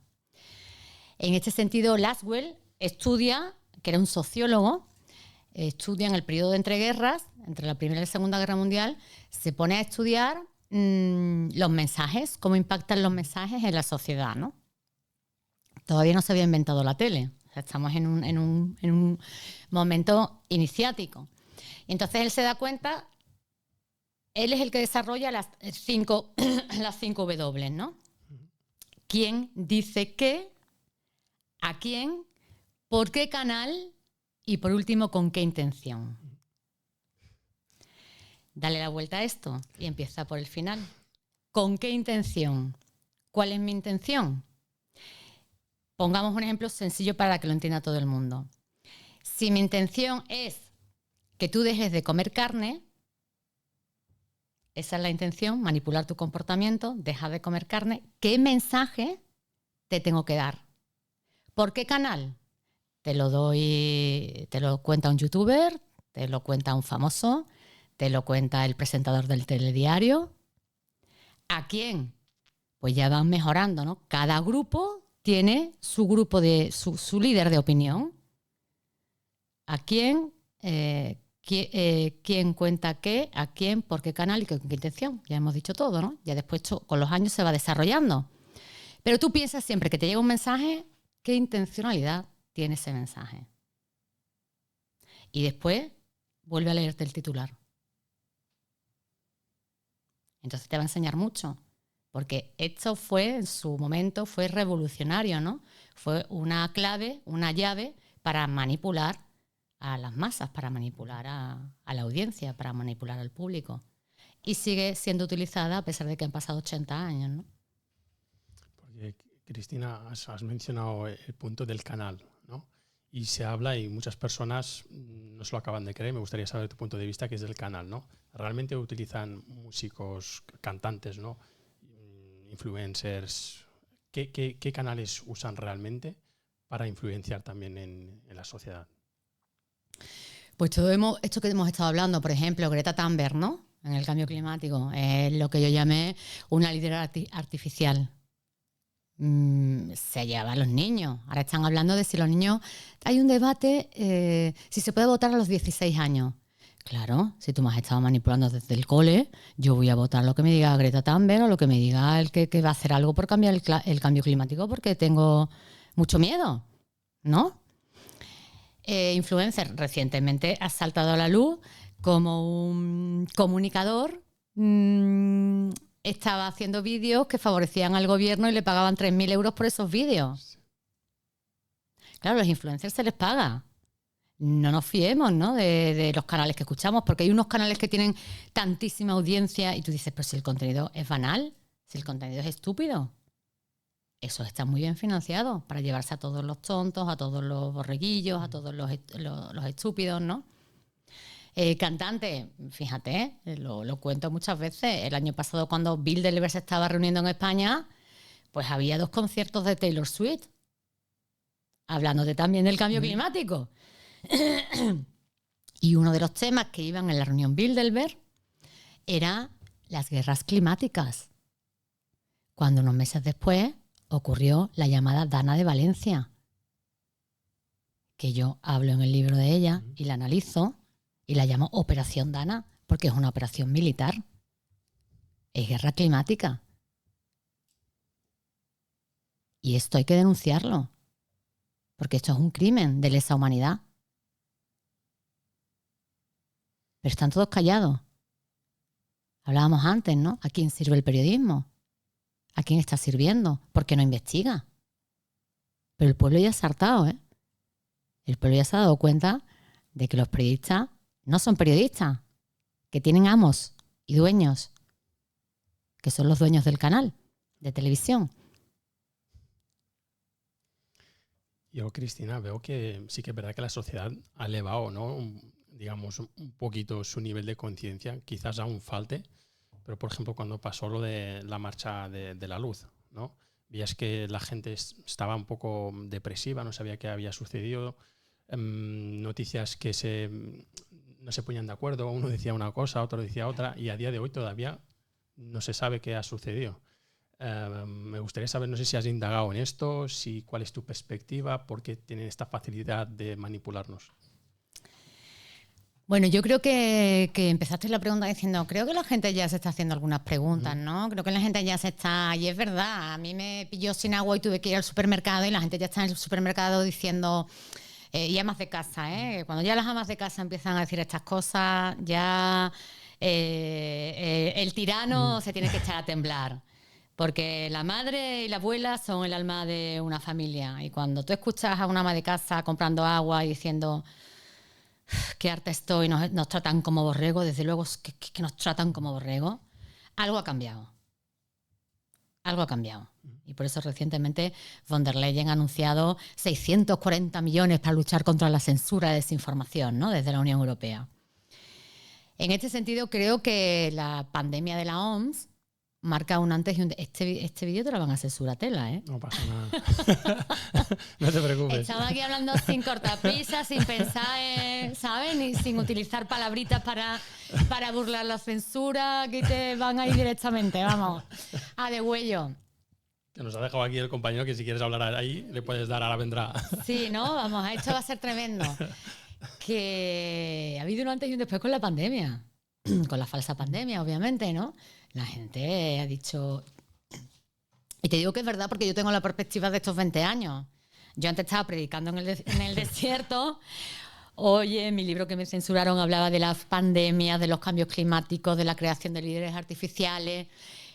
En este sentido, Laswell estudia, que era un sociólogo, estudia en el periodo de entreguerras, entre la Primera y la Segunda Guerra Mundial, se pone a estudiar los mensajes, cómo impactan los mensajes en la sociedad, ¿no? Todavía no se había inventado la tele. O sea, estamos en un momento iniciático. Y entonces él se da cuenta, él es el que desarrolla las 5 W, ¿no? ¿Quién dice qué? ¿A quién? ¿Por qué canal? Y por último, ¿con qué intención? Dale la vuelta a esto y empieza por el final. ¿Con qué intención? ¿Cuál es mi intención? Pongamos un ejemplo sencillo para que lo entienda todo el mundo. Si mi intención es que tú dejes de comer carne, esa es la intención, manipular tu comportamiento, dejar de comer carne, ¿qué mensaje te tengo que dar? ¿Por qué canal? Te lo cuenta un youtuber, te lo cuenta un famoso, te lo cuenta el presentador del telediario. ¿A quién? Pues ya van mejorando, ¿no? Cada grupo tiene su grupo su líder de opinión. ¿A quién? ¿Quién cuenta qué? ¿A quién? ¿Por qué canal? ¿Y con qué intención? Ya hemos dicho todo, ¿no? Ya después con los años se va desarrollando. Pero tú piensas siempre que te llega un mensaje, ¿qué intencionalidad tiene ese mensaje? Y después vuelve a leerte el titular. Entonces te va a enseñar mucho. Porque esto en su momento, fue revolucionario, ¿no? Fue una clave, una llave para manipular a las masas, para manipular a la audiencia, para manipular al público. Y sigue siendo utilizada a pesar de que han pasado 80 años, ¿no? Porque, Cristina, has mencionado el punto del canal, ¿no? Y se habla y muchas personas no se lo acaban de creer. Me gustaría saber tu punto de vista, que es del canal, ¿no? ¿Realmente utilizan músicos, cantantes, ¿no? Influencers? ¿Qué canales usan realmente para influenciar también en la sociedad? Pues todo esto que hemos estado hablando, por ejemplo, Greta Thunberg, ¿no? En el cambio climático, es lo que yo llamé una líder artificial. Se lleva a los niños. Ahora están hablando de si los niños... Hay un debate si se puede votar a los 16 años. Claro, si tú me has estado manipulando desde el cole, yo voy a votar lo que me diga Greta Thunberg o lo que me diga el que va a hacer algo por cambiar el cambio climático, porque tengo mucho miedo, ¿no? Influencer recientemente ha saltado a la luz como un comunicador estaba haciendo vídeos que favorecían al gobierno y le pagaban 3.000 euros por esos vídeos. Claro, a los influencers se les paga. No nos fiemos, ¿no? de los canales que escuchamos, porque hay unos canales que tienen tantísima audiencia y tú dices, pero si el contenido es banal, si el contenido es estúpido. Esos están muy bien financiados para llevarse a todos los tontos, a todos los borreguillos, a todos los estúpidos, ¿no? Cantante, fíjate, lo cuento muchas veces. El año pasado, cuando Bilderberg se estaba reuniendo en España, pues había 2 conciertos de Taylor Swift, hablándote también del cambio climático. Y uno de los temas que iban en la reunión Bilderberg era las guerras climáticas. Cuando unos meses después ocurrió la llamada Dana de Valencia, que yo hablo en el libro de ella y la analizo y la llamo Operación Dana, porque es una operación militar. Es guerra climática. Y esto hay que denunciarlo, porque esto es un crimen de lesa humanidad. Pero están todos callados. Hablábamos antes, ¿no? ¿A quién sirve el periodismo? ¿A quién está sirviendo? ¿Por qué no investiga? Pero el pueblo ya se ha hartado, ¿eh? El pueblo ya se ha dado cuenta de que los periodistas no son periodistas, que tienen amos y dueños, que son los dueños del canal de televisión. Yo, Cristina, veo que sí que es verdad que la sociedad ha elevado, ¿no? Digamos, un poquito su nivel de conciencia. Quizás aún falte, pero por ejemplo, cuando pasó lo de la marcha de la luz, ¿no? Veías que la gente estaba un poco depresiva, no sabía qué había sucedido. Noticias que no se ponían de acuerdo, uno decía una cosa, otro decía otra, y a día de hoy todavía no se sabe qué ha sucedido. Me gustaría saber, no sé si has indagado en esto, cuál es tu perspectiva, por qué tienen esta facilidad de manipularnos. Bueno, yo creo que empezaste la pregunta diciendo, creo que la gente ya se está haciendo algunas preguntas, ¿no? Creo que la gente ya se está, y es verdad, a mí me pilló sin agua y tuve que ir al supermercado y la gente ya está en el supermercado diciendo, y amas de casa, cuando ya las amas de casa empiezan a decir estas cosas, ya el tirano se tiene que echar a temblar. Porque la madre y la abuela son el alma de una familia. Y cuando tú escuchas a una ama de casa comprando agua y diciendo qué harta estoy, nos tratan como borregos, desde luego que nos tratan como borregos, algo ha cambiado. Algo ha cambiado. Y por eso recientemente von der Leyen ha anunciado 640 millones para luchar contra la censura y desinformación, ¿no? Desde la Unión Europea. En este sentido, creo que la pandemia de la OMS marca un antes y un... Este vídeo te lo van a censurar tela, ¿eh? No pasa nada. No te preocupes. Estaba aquí hablando sin cortapisas, sin pensar, ¿sabes? Ni sin utilizar palabritas para burlar la censura. Aquí te van a ir directamente, vamos, a degüello. Que nos ha dejado aquí el compañero que si quieres hablar ahí le puedes dar, ahora vendrá. Sí, ¿no? Vamos, esto va a ser tremendo. Que ha habido un antes y un después con la pandemia. Con la falsa pandemia, obviamente, ¿no? La gente ha dicho... Y te digo que es verdad porque yo tengo la perspectiva de estos 20 años. Yo antes estaba predicando en el desierto. Oye, mi libro que me censuraron hablaba de las pandemias, de los cambios climáticos, de la creación de líderes artificiales.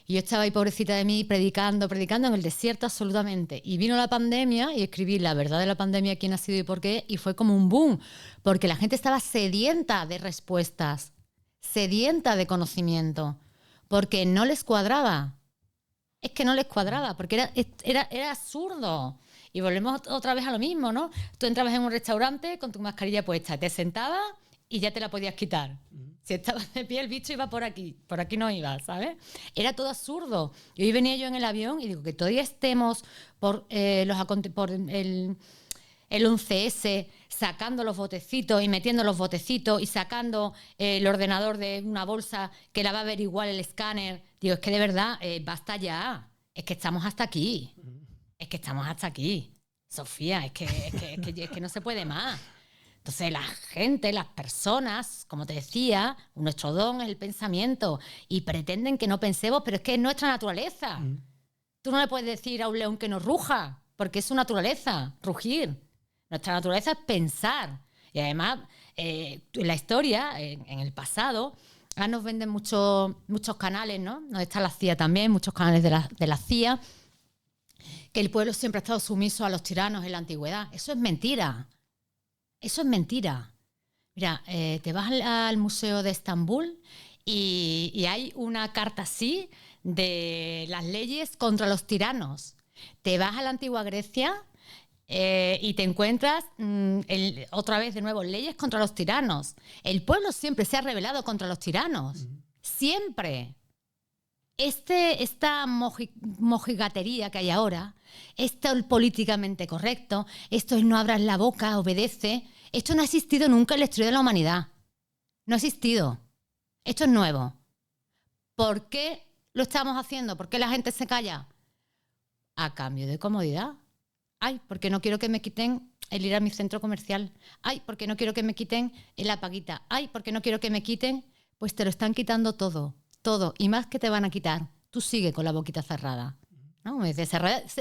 Y yo estaba ahí, pobrecita de mí, predicando en el desierto absolutamente. Y vino la pandemia y escribí la verdad de la pandemia, quién ha sido y por qué. Y fue como un boom, porque la gente estaba sedienta de respuestas, sedienta de conocimiento, porque no les cuadraba. Es que no les cuadraba, porque era absurdo. Y volvemos otra vez a lo mismo, ¿no? Tú entrabas en un restaurante con tu mascarilla puesta, te sentabas y ya te la podías quitar. Si estabas de pie, el bicho iba por aquí no iba, ¿sabes? Era todo absurdo. Y hoy venía yo en el avión y digo que todavía estemos por el 11S sacando los botecitos y metiendo los botecitos y sacando el ordenador de una bolsa que la va a ver igual el escáner. Digo, es que de verdad, basta ya. Es que estamos hasta aquí. Es que estamos hasta aquí. Sofía, es que no se puede más. Entonces la gente, las personas, como te decía, nuestro don es el pensamiento y pretenden que no pensemos, pero es que es nuestra naturaleza. Tú no le puedes decir a un león que no ruja, porque es su naturaleza, rugir. Nuestra naturaleza es pensar. Y además, en la historia, en el pasado, ahora nos venden muchos canales, ¿no? Nos está la CIA también, muchos canales de la CIA, que el pueblo siempre ha estado sumiso a los tiranos en la antigüedad. Eso es mentira. Eso es mentira. Mira, te vas al Museo de Estambul y hay una carta así de las leyes contra los tiranos. Te vas a la antigua Grecia y te encuentras otra vez de nuevo leyes contra los tiranos. El pueblo siempre se ha rebelado contra los tiranos. Siempre. Esta mojigatería que hay ahora, esto el políticamente correcto, esto es no abras la boca, obedece, esto no ha existido nunca en la historia de la humanidad. No ha existido. Esto es nuevo. ¿Por qué lo estamos haciendo? ¿Por qué la gente se calla? A cambio de comodidad. Ay, porque no quiero que me quiten el ir a mi centro comercial. Ay, porque no quiero que me quiten la paguita. Ay, porque no quiero que me quiten. Pues te lo están quitando todo. Todo, y más que te van a quitar. Tú sigue con la boquita cerrada. ¿No? Me dice,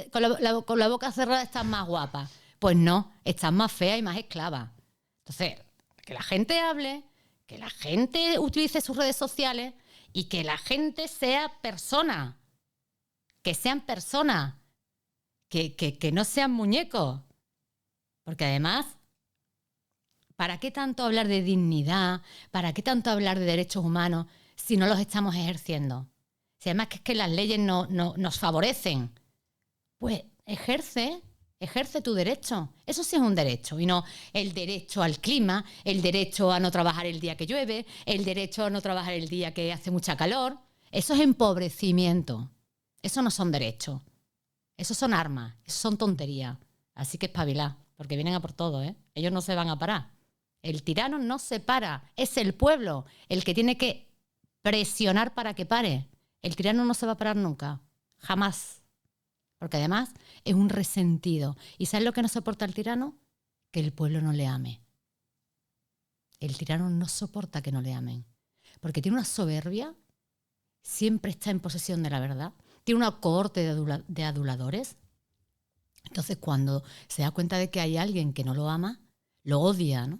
con la boca cerrada estás más guapa. Pues no, estás más fea y más esclava. Entonces, que la gente hable, que la gente utilice sus redes sociales y que la gente sea persona. Que sean personas. Que no sean muñecos. Porque además, ¿para qué tanto hablar de dignidad? ¿Para qué tanto hablar de derechos humanos si no los estamos ejerciendo? Si además que es que las leyes nos favorecen, pues ejerce tu derecho. Eso sí es un derecho, y no el derecho al clima, el derecho a no trabajar el día que llueve, el derecho a no trabajar el día que hace mucha calor. Eso es empobrecimiento. Eso no son derechos. Eso son armas, eso son tonterías. Así que espabilá, porque vienen a por todo, ¿eh? Ellos no se van a parar. El tirano no se para, es el pueblo el que tiene que presionar para que pare. El tirano no se va a parar nunca, jamás. Porque además es un resentido. ¿Y sabes lo que no soporta el tirano? Que el pueblo no le ame. el tirano no soporta que no le amen, porque tiene una soberbia, siempre está en posesión de la verdad, tiene una cohorte de aduladores. Entonces, cuando se da cuenta de que hay alguien que no lo ama, lo odia, ¿no?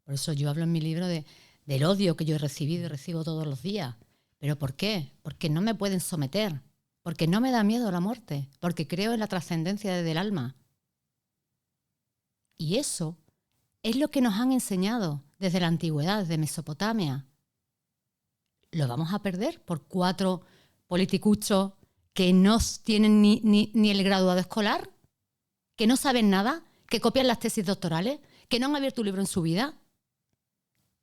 Por eso yo hablo en mi libro del odio que yo he recibido y recibo todos los días. ¿Pero por qué? Porque no me pueden someter, porque no me da miedo la muerte, porque creo en la trascendencia del alma. Y eso es lo que nos han enseñado desde la antigüedad, desde Mesopotamia. ¿Lo vamos a perder por 4 politicuchos que no tienen ni el graduado escolar? ¿Que no saben nada? ¿Que copian las tesis doctorales? ¿Que no han abierto un libro en su vida?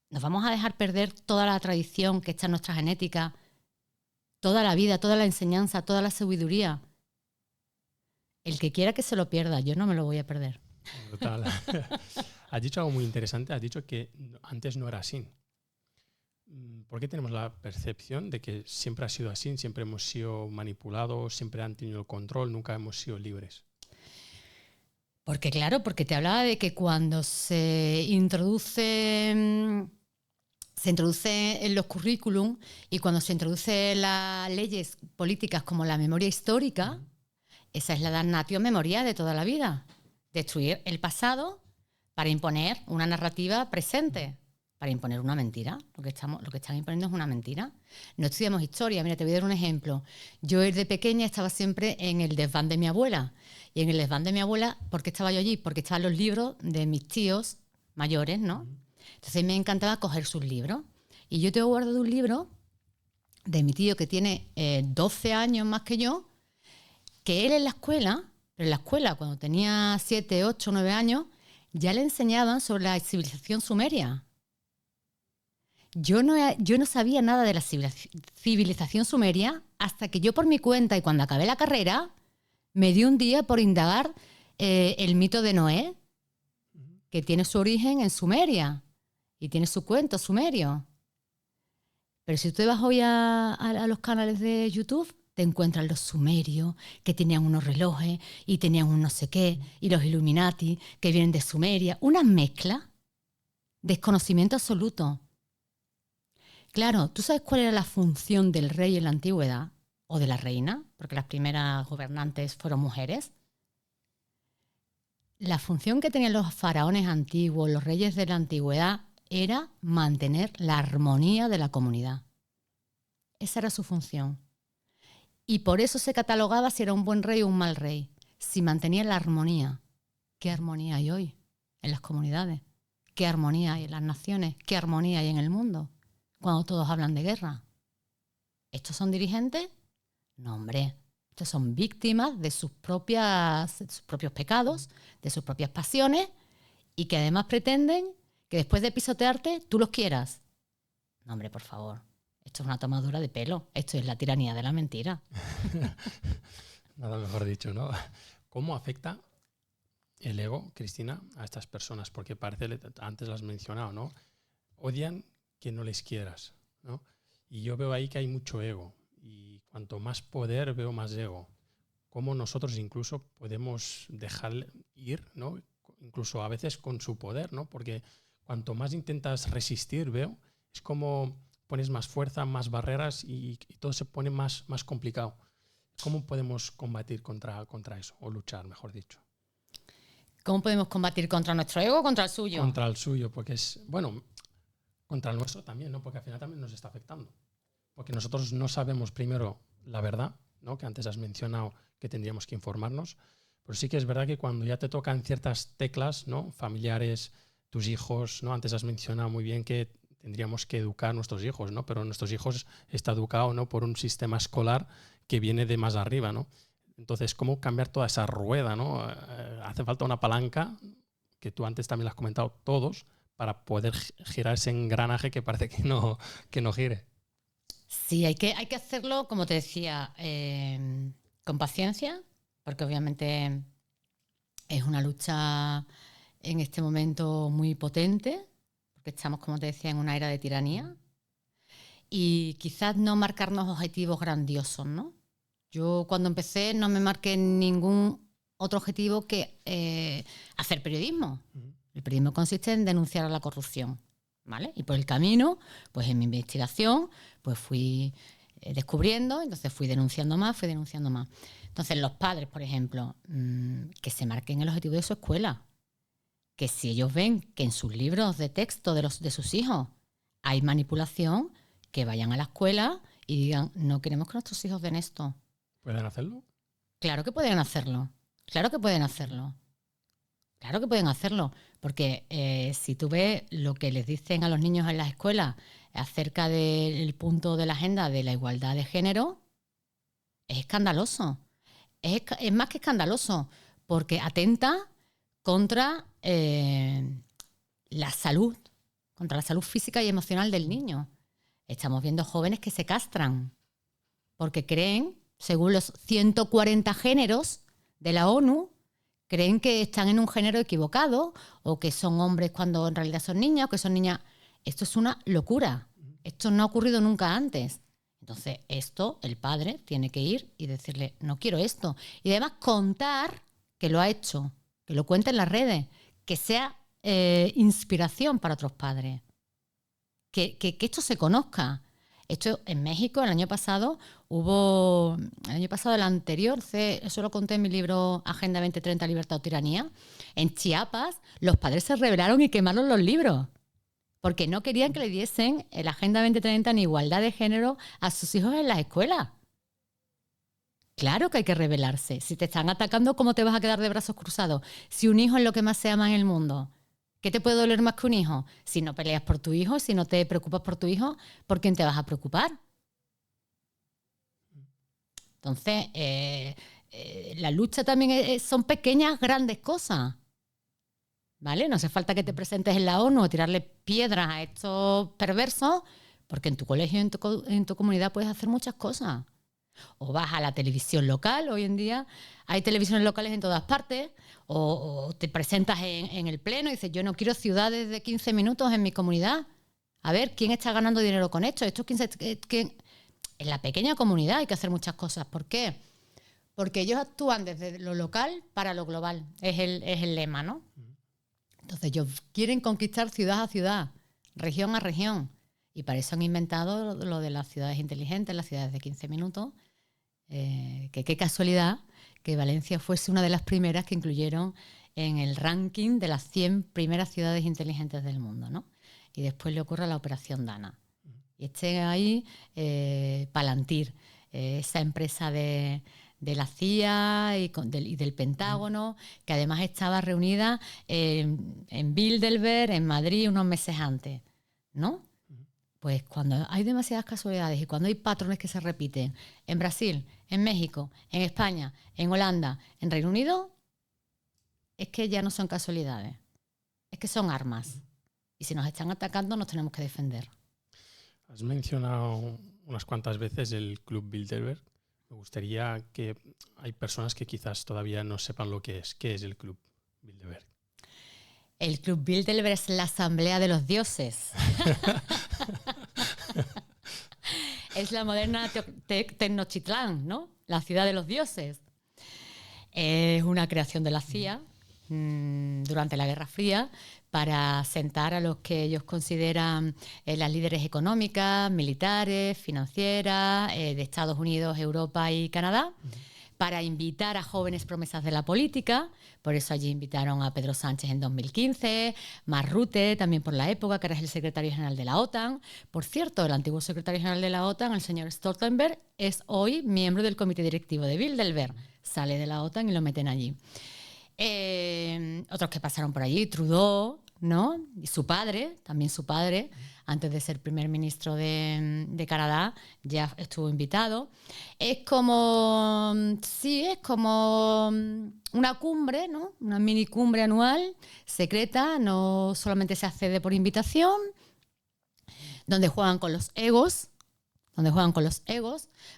¿Nos vamos a dejar perder toda la tradición que está en nuestra genética, toda la vida, toda la enseñanza, toda la sabiduría? El que quiera que se lo pierda, yo no me lo voy a perder. Total. Has dicho algo muy interesante, has dicho que antes no era así. ¿Por qué tenemos la percepción de que siempre ha sido así, siempre hemos sido manipulados, siempre han tenido el control, nunca hemos sido libres? Porque claro, porque te hablaba de que cuando se introduce en los currículum y cuando se introduce las leyes políticas como la memoria histórica, esa es la damnatio memoria de toda la vida. Destruir el pasado para imponer una narrativa presente, para imponer una mentira. Lo que están imponiendo es una mentira. No estudiamos historia. Mira, te voy a dar un ejemplo. Yo desde pequeña estaba siempre en el desván de mi abuela. Y en el desván de mi abuela, ¿por qué estaba yo allí? Porque estaban los libros de mis tíos mayores, ¿no? Entonces me encantaba coger sus libros. Y yo tengo guardado un libro de mi tío que tiene 12 años más que yo, que él en la escuela, pero en la escuela cuando tenía 7, 8, 9 años, ya le enseñaban sobre la civilización sumeria. Yo no sabía nada de la civilización sumeria hasta que yo por mi cuenta y cuando acabé la carrera me di un día por indagar el mito de Noé, que tiene su origen en Sumeria y tiene su cuento sumerio. Pero si tú te vas hoy a los canales de YouTube, te encuentras los sumerios que tenían unos relojes y tenían un no sé qué, y los Illuminati que vienen de Sumeria. Una mezcla, desconocimiento absoluto. Claro, ¿tú sabes cuál era la función del rey en la antigüedad? O de la reina, porque las primeras gobernantes fueron mujeres. La función que tenían los faraones antiguos, los reyes de la antigüedad, era mantener la armonía de la comunidad. Esa era su función. Y por eso se catalogaba si era un buen rey o un mal rey, si mantenía la armonía. ¿Qué armonía hay hoy en las comunidades? ¿Qué armonía hay en las naciones? ¿Qué armonía hay en el mundo? Cuando todos hablan de guerra. ¿Estos son dirigentes? No, hombre. Estos son víctimas de sus propios pecados, de sus propias pasiones, y que además pretenden que después de pisotearte, tú los quieras. No, hombre, por favor. Esto es una tomadura de pelo. Esto es la tiranía de la mentira. Nada mejor dicho, ¿no? ¿Cómo afecta el ego, Cristina, a estas personas? Porque parece, antes las has mencionado, ¿no? Odian que no les quieras, ¿no? Y yo veo ahí que hay mucho ego. Y cuanto más poder, veo más ego. Cómo nosotros incluso podemos dejar ir, ¿no? Incluso a veces con su poder, ¿no? Porque cuanto más intentas resistir, veo, es como pones más fuerza, más barreras y todo se pone más complicado. ¿Cómo podemos combatir contra eso? O luchar, mejor dicho. ¿Cómo podemos combatir contra nuestro ego o contra el suyo? Contra el suyo, porque es, bueno, contra el nuestro también, ¿no? Porque al final también nos está afectando. Porque nosotros no sabemos primero la verdad, ¿no? Que antes has mencionado que tendríamos que informarnos, pero sí que es verdad que cuando ya te tocan ciertas teclas, ¿no? Familiares, tus hijos, ¿no? Antes has mencionado muy bien que tendríamos que educar a nuestros hijos, ¿no? Pero nuestros hijos está educado, ¿no? Por un sistema escolar que viene de más arriba, ¿no? Entonces, ¿cómo cambiar toda esa rueda, ¿no? Hace falta una palanca, que tú antes también lo has comentado, todos, para poder girar ese engranaje que parece que no gire. Sí, hay que hacerlo, como te decía, con paciencia, porque obviamente es una lucha en este momento muy potente, porque estamos, como te decía, en una era de tiranía, y quizás no marcarnos objetivos grandiosos, ¿no? Yo cuando empecé no me marqué ningún otro objetivo que hacer periodismo. El periodismo consiste en denunciar a la corrupción. ¿vale? Y por el camino, pues en mi investigación, pues fui descubriendo, entonces fui denunciando más. Entonces los padres, por ejemplo, que se marquen el objetivo de su escuela, que si ellos ven que en sus libros de texto de sus hijos hay manipulación, que vayan a la escuela y digan, no queremos que nuestros hijos den esto. ¿Pueden hacerlo? Claro que pueden hacerlo, claro que pueden hacerlo. Claro que pueden hacerlo, porque si tú ves lo que les dicen a los niños en las escuelas acerca del punto de la agenda de la igualdad de género, es escandaloso. Es más que escandaloso, porque atenta contra la salud física y emocional del niño. Estamos viendo jóvenes que se castran porque creen, según los 140 géneros de la ONU, creen que están en un género equivocado o que son hombres cuando en realidad son niñas o que son niñas. Esto es una locura. Esto no ha ocurrido nunca antes. Entonces, el padre tiene que ir y decirle, no quiero esto. Y además contar que lo ha hecho, que lo cuente en las redes, que sea inspiración para otros padres. Que esto se conozca. Esto en México, el año pasado, el anterior, eso lo conté en mi libro Agenda 2030, Libertad o Tiranía. En Chiapas, los padres se rebelaron y quemaron los libros, porque no querían que le diesen la Agenda 2030 ni igualdad de género a sus hijos en las escuelas. Claro que hay que rebelarse. Si te están atacando, ¿cómo te vas a quedar de brazos cruzados? Si un hijo es lo que más se ama en el mundo. ¿Qué te puede doler más que un hijo? Si no peleas por tu hijo, si no te preocupas por tu hijo, ¿por quién te vas a preocupar? Entonces, la lucha también son pequeñas, grandes cosas. ¿Vale? No hace falta que te presentes en la ONU o tirarle piedras a estos perversos, porque en tu colegio, en tu comunidad puedes hacer muchas cosas. O vas a la televisión local, hoy en día hay televisiones locales en todas partes, o te presentas en el pleno y dices, yo no quiero ciudades de 15 minutos en mi comunidad. A ver, ¿quién está ganando dinero con esto? En la pequeña comunidad hay que hacer muchas cosas. ¿Por qué? Porque ellos actúan desde lo local para lo global. Es el lema, ¿no? Entonces ellos quieren conquistar ciudad a ciudad, región a región. Y para eso han inventado lo de las ciudades inteligentes, las ciudades de 15 minutos. Que qué casualidad que Valencia fuese una de las primeras que incluyeron en el ranking de las 100 primeras ciudades inteligentes del mundo, ¿no? Y después le ocurre la Operación Dana. Y esté ahí Palantir, esa empresa de la CIA y del Pentágono, que además estaba reunida en Bilderberg, en Madrid, unos meses antes, ¿no? Pues cuando hay demasiadas casualidades y cuando hay patrones que se repiten en Brasil, en México, en España, en Holanda, en Reino Unido, es que ya no son casualidades, es que son armas. Y si nos están atacando, nos tenemos que defender. Has mencionado unas cuantas veces el Club Bilderberg. Me gustaría que hay personas que quizás todavía no sepan lo que es. ¿Qué es el Club Bilderberg? El Club Bilderberg es la asamblea de los dioses. Es la moderna Tenochtitlán, ¿no? La ciudad de los dioses. Es una creación de la CIA durante la Guerra Fría para sentar a los que ellos consideran las líderes económicas, militares, financieras, de Estados Unidos, Europa y Canadá, para invitar a jóvenes promesas de la política. Por eso allí invitaron a Pedro Sánchez en 2015, Mark Rutte, también por la época, que era el secretario general de la OTAN. Por cierto, el antiguo secretario general de la OTAN, el señor Stoltenberg, es hoy miembro del comité directivo de Bilderberg. Sale de la OTAN y lo meten allí. Otros que pasaron por allí, Trudeau, ¿no? Y su padre, antes de ser primer ministro de Canadá, ya estuvo invitado. Es como una cumbre, ¿no? Una mini cumbre anual, secreta, no solamente se accede por invitación, donde juegan con los egos.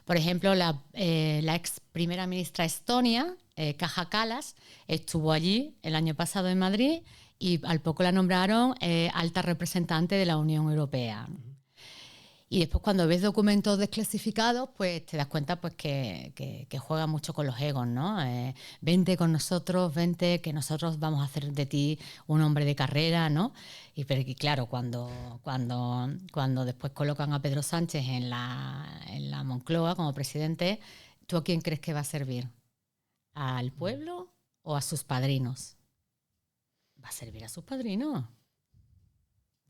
Por ejemplo, la ex primera ministra Estonia, Kaja Kallas, estuvo allí el año pasado en Madrid y al poco la nombraron alta representante de la Unión Europea. Y después cuando ves documentos desclasificados, pues te das cuenta pues que juega mucho con los egos, ¿no? Vente con nosotros, vente que nosotros vamos a hacer de ti un hombre de carrera, ¿no? Y claro, cuando después colocan a Pedro Sánchez en la Moncloa como presidente, ¿tú a quién crees que va a servir? ¿Al pueblo o a sus padrinos? Va a servir a sus padrinos.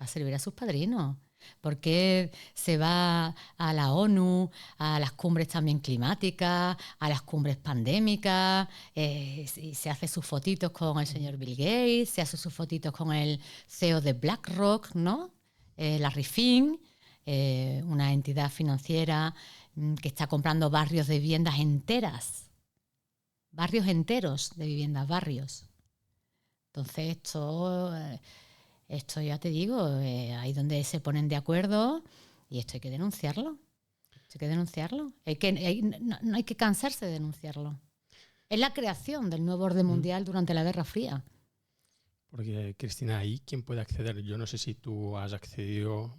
Va a servir a sus padrinos. Porque se va a la ONU, a las cumbres también climáticas, a las cumbres pandémicas, y se hace sus fotitos con el señor Bill Gates, se hace sus fotitos con el CEO de BlackRock, ¿no? Larry Fink, una entidad financiera que está comprando barrios de viviendas enteras. Barrios enteros de viviendas, barrios. Entonces esto ya te digo, ahí donde se ponen de acuerdo y esto hay que denunciarlo. No hay que cansarse de denunciarlo. Es la creación del nuevo orden mundial durante la Guerra Fría. Porque, Cristina, ahí quién puede acceder. Yo no sé si tú has accedido,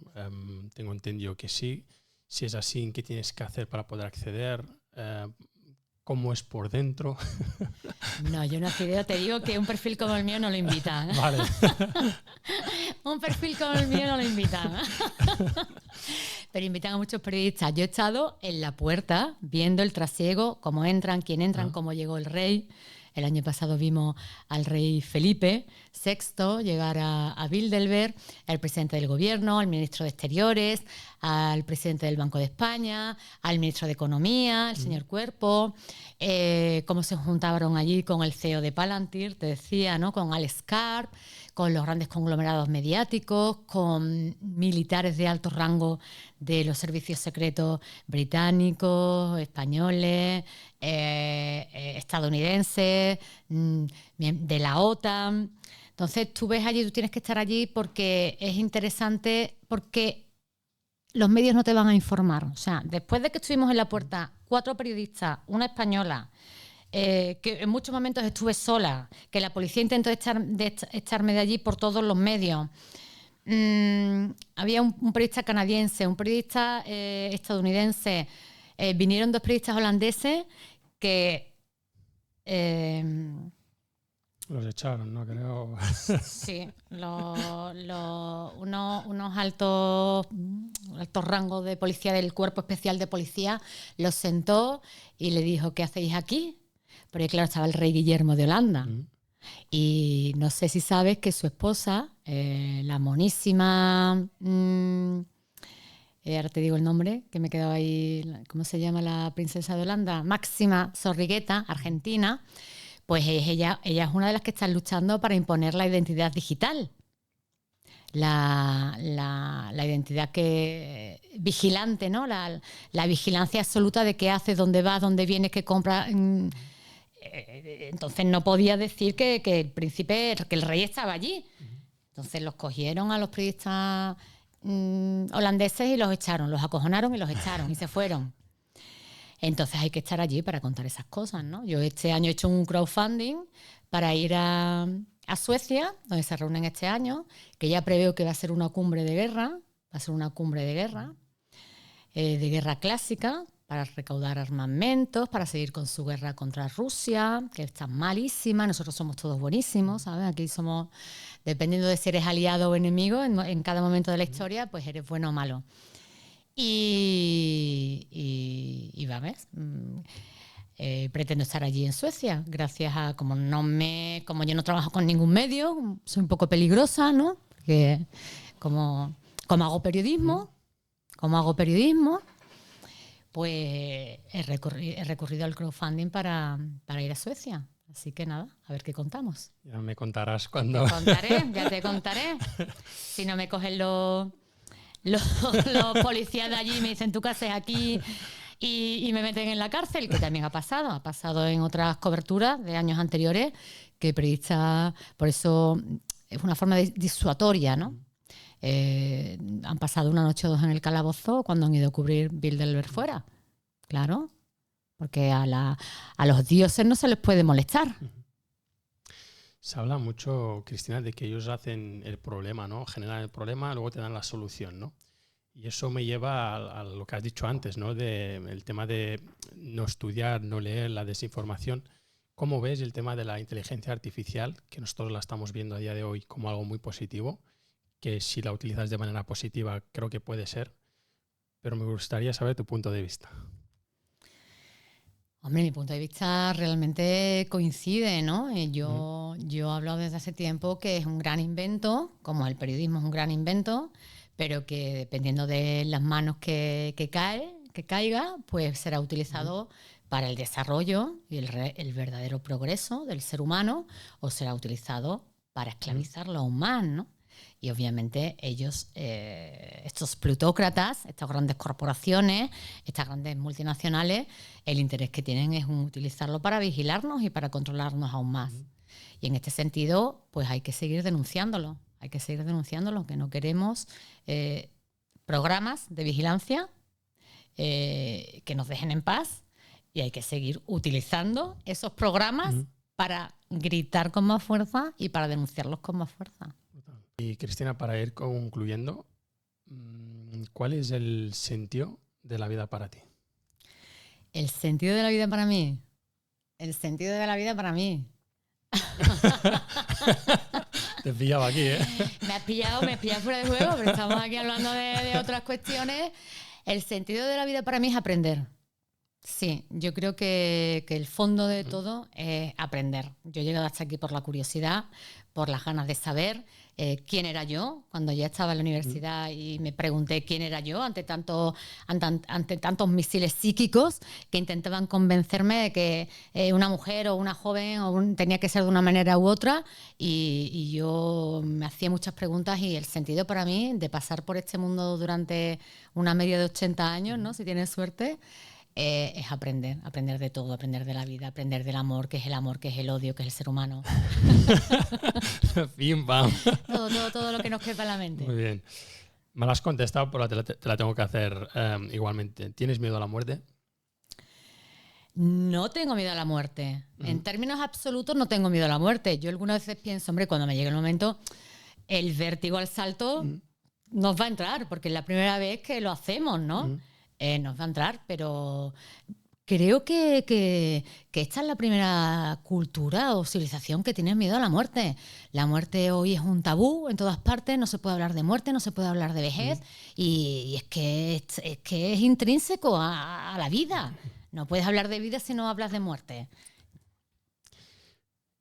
tengo entendido que sí. Si es así, ¿qué tienes que hacer para poder acceder? ¿Cómo es por dentro? No, yo no accedido. Te digo que un perfil como el mío no lo invitan. Vale. Un perfil como el mío no lo invitan. Pero invitan a muchos periodistas. Yo he estado en la puerta viendo el trasiego, cómo entran, quién entran, cómo llegó el rey. El año pasado vimos al rey Felipe VI llegar a Bilderberg, al presidente del gobierno, al ministro de Exteriores, al presidente del Banco de España, al ministro de Economía, el señor Cuerpo, cómo se juntaron allí con el CEO de Palantir, te decía, ¿no? Con Alex Karp, con los grandes conglomerados mediáticos, con militares de alto rango de los servicios secretos británicos, españoles, estadounidenses, de la OTAN. Entonces tú ves allí, tú tienes que estar allí porque es interesante, porque los medios no te van a informar. O sea, después de que estuvimos en la puerta 4 periodistas, una española, que en muchos momentos estuve sola, que la policía intentó echarme de allí por todos los medios. Había un periodista canadiense, un periodista estadounidense, vinieron 2 periodistas holandeses que... Los echaron, ¿no? Creo. Sí, unos altos rangos de policía del Cuerpo Especial de Policía los sentó y le dijo, ¿qué hacéis aquí? Porque claro, estaba el rey Guillermo de Holanda. Y no sé si sabes que su esposa, la monísima... ahora te digo el nombre, que me he quedado ahí... ¿Cómo se llama la princesa de Holanda? Máxima Zorrigueta, argentina. Pues ella es una de las que están luchando para imponer la identidad digital. La identidad vigilante, ¿no? La vigilancia absoluta de qué haces, dónde vas, dónde vienes, qué compras. Entonces no podía decir que el príncipe, que el rey estaba allí. Entonces los cogieron a los periodistas holandeses y los echaron, los acojonaron y los echaron y se fueron. Entonces hay que estar allí para contar esas cosas, ¿no? Yo este año he hecho un crowdfunding para ir a Suecia, donde se reúnen este año, que ya preveo que va a ser una cumbre de guerra, de guerra clásica, para recaudar armamentos, para seguir con su guerra contra Rusia, que está malísima. Nosotros somos todos buenísimos, ¿sabes? Aquí somos, dependiendo de si eres aliado o enemigo, en cada momento de la historia, pues eres bueno o malo. Y vamos, pretendo estar allí en Suecia, gracias a, como yo no trabajo con ningún medio, soy un poco peligrosa, ¿no? Porque como hago periodismo, pues he recurrido al crowdfunding para ir a Suecia. Así que nada, a ver qué contamos. Ya me contarás cuando... Ya te contaré. Si no me cogen los policías de allí y me dicen, ¿tú qué haces aquí? Y me meten en la cárcel, que también ha pasado en otras coberturas de años anteriores, que periodistas, por eso es una forma disuasoria, ¿no? Han pasado una noche o 2 en el calabozo cuando han ido a cubrir Bilderberg fuera, claro, porque a los dioses no se les puede molestar. Se habla mucho, Cristina, de que ellos hacen el problema, ¿no? Generan el problema, luego te dan la solución, ¿no? Y eso me lleva a lo que has dicho antes, ¿no? El tema de no estudiar, no leer, la desinformación. ¿Cómo ves el tema de la inteligencia artificial, que nosotros la estamos viendo a día de hoy como algo muy positivo, que si la utilizas de manera positiva creo que puede ser, pero me gustaría saber tu punto de vista? Hombre, mi punto de vista realmente coincide, ¿no? Yo he hablado desde hace tiempo que es un gran invento, como el periodismo es un gran invento, pero que dependiendo de las manos que caiga, pues será utilizado para el desarrollo y el verdadero progreso del ser humano, o será utilizado para esclavizarlo aún más, ¿no? Y obviamente ellos, estos plutócratas, estas grandes corporaciones, estas grandes multinacionales, el interés que tienen es utilizarlo para vigilarnos y para controlarnos aún más. Y en este sentido, pues hay que seguir denunciándolo. Hay que seguir denunciándolo, que no queremos programas de vigilancia que nos dejen en paz, y hay que seguir utilizando esos programas para gritar con más fuerza y para denunciarlos con más fuerza. Y Cristina, para ir concluyendo, ¿cuál es el sentido de la vida para ti? ¿El sentido de la vida para mí? El sentido de la vida para mí. Te he pillado aquí, ¿eh? Me has pillado fuera de juego, pero estamos aquí hablando de otras cuestiones. El sentido de la vida para mí es aprender. Sí, yo creo que el fondo de todo es aprender. Yo he llegado hasta aquí por la curiosidad, por las ganas de saber quién era yo cuando ya estaba en la universidad y me pregunté quién era yo ante tantos misiles psíquicos que intentaban convencerme de que una mujer o una joven tenía que ser de una manera u otra, y yo me hacía muchas preguntas, y el sentido para mí de pasar por este mundo durante una media de 80 años, ¿no? Si tienes suerte, es aprender de todo, aprender de la vida, aprender del amor, qué es el amor, qué es el odio, qué es el ser humano. Pim, pam. Todo lo que nos quepa en la mente. Muy bien. Me la has contestado, pero te la tengo que hacer igualmente. ¿Tienes miedo a la muerte? No tengo miedo a la muerte. En términos absolutos no tengo miedo a la muerte. Yo algunas veces pienso, hombre, cuando me llegue el momento, el vértigo al salto nos va a entrar, porque es la primera vez que lo hacemos, ¿no? Nos va a entrar, pero creo que esta es la primera cultura o civilización que tiene miedo a la muerte. La muerte hoy es un tabú en todas partes, no se puede hablar de muerte, no se puede hablar de vejez, y es que es intrínseco a la vida. No puedes hablar de vida si no hablas de muerte.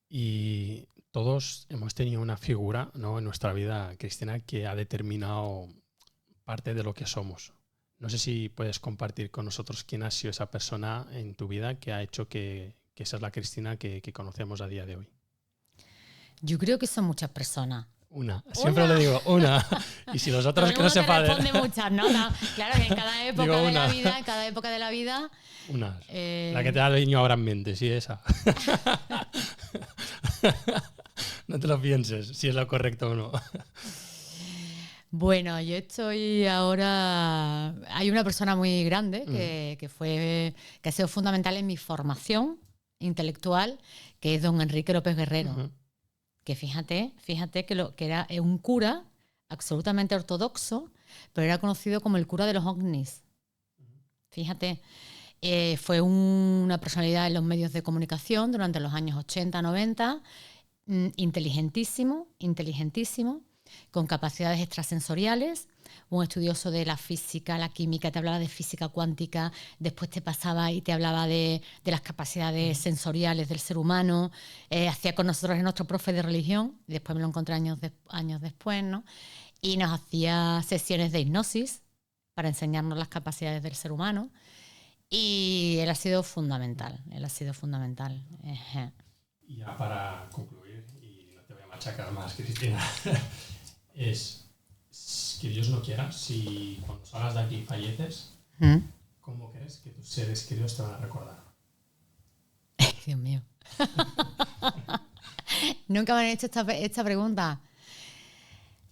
Y todos hemos tenido una figura, ¿no?, en nuestra vida, Cristina, que ha determinado parte de lo que somos. No sé si puedes compartir con nosotros quién ha sido esa persona en tu vida que ha hecho que esa es la Cristina que conocemos a día de hoy. Yo creo que son muchas personas. Una. Siempre le digo una. Y si los otros que no sepan. Responde muchas, ¿no? Claro que en cada época de la vida, una. La que te ha venido ahora en mente, sí, esa. No te lo pienses, si es lo correcto o no. Bueno, yo estoy ahora... Hay una persona muy grande que ha sido fundamental en mi formación intelectual, que es don Enrique López Guerrero. Que fíjate que era un cura absolutamente ortodoxo, pero era conocido como el cura de los ovnis. Fíjate, fue una personalidad en los medios de comunicación durante los años 80, 90, inteligentísimo, con capacidades extrasensoriales, un estudioso de la física, la química, te hablaba de física cuántica, después te pasaba y te hablaba de las capacidades sensoriales del ser humano, hacía con nosotros, es nuestro profe de religión, y después me lo encontré años después, ¿no? Y nos hacía sesiones de hipnosis para enseñarnos las capacidades del ser humano, y él ha sido fundamental, Y ya para concluir, y no te voy a machacar más, Cristina, es que Dios no quiera, si cuando salgas de aquí falleces, ¿cómo crees que tus seres queridos te van a recordar? Dios mío. Nunca me han hecho esta pregunta.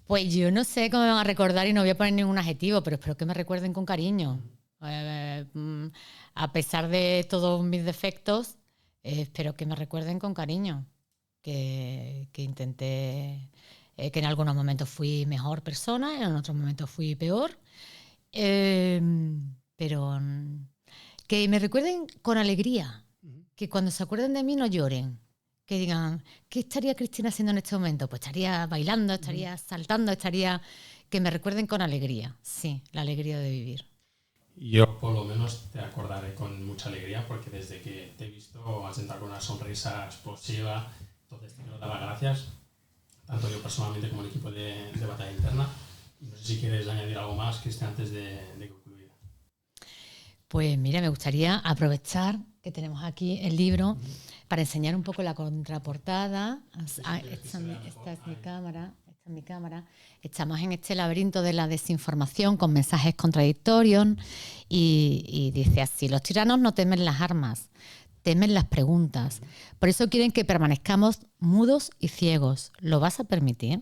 Pues yo no sé cómo me van a recordar, y no voy a poner ningún adjetivo, pero espero que me recuerden con cariño. A pesar de todos mis defectos, espero que me recuerden con cariño, que intenté, que en algunos momentos fui mejor persona, en otros momentos fui peor, Pero que me recuerden con alegría, que cuando se acuerden de mí no lloren, que digan, ¿qué estaría Cristina haciendo en este momento? Pues estaría bailando, estaría saltando, que me recuerden con alegría, sí, la alegría de vivir. Yo por lo menos te acordaré con mucha alegría porque desde que te he visto has entrado con una sonrisa explosiva, entonces te quiero dar las gracias, tanto yo personalmente como el equipo de Batalla Interna. No sé si quieres añadir algo más, Cristian, antes de concluir. Pues mira, me gustaría aprovechar que tenemos aquí el libro para enseñar un poco la contraportada. Esta es mi cámara. Esta es mi cámara. Estamos en este laberinto de la desinformación con mensajes contradictorios y dice así: los tiranos no temen las armas, temen las preguntas. Por eso quieren que permanezcamos mudos y ciegos. ¿Lo vas a permitir?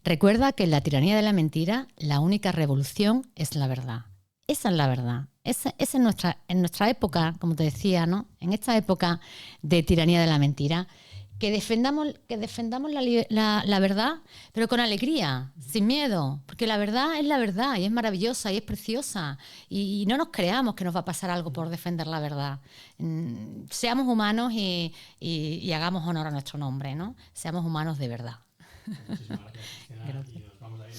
Recuerda que en la tiranía de la mentira la única revolución es la verdad. Esa es la verdad. Esa es en nuestra época, como te decía, ¿no? En esta época de tiranía de la mentira, que defendamos la verdad, pero con alegría, sin miedo, porque la verdad y es maravillosa y es preciosa. Y no nos creamos que nos va a pasar algo por defender la verdad. Seamos humanos y hagamos honor a nuestro nombre, ¿no? Seamos humanos de verdad. Muchísimas gracias, Cristina. Gracias. Y nos vamos a ir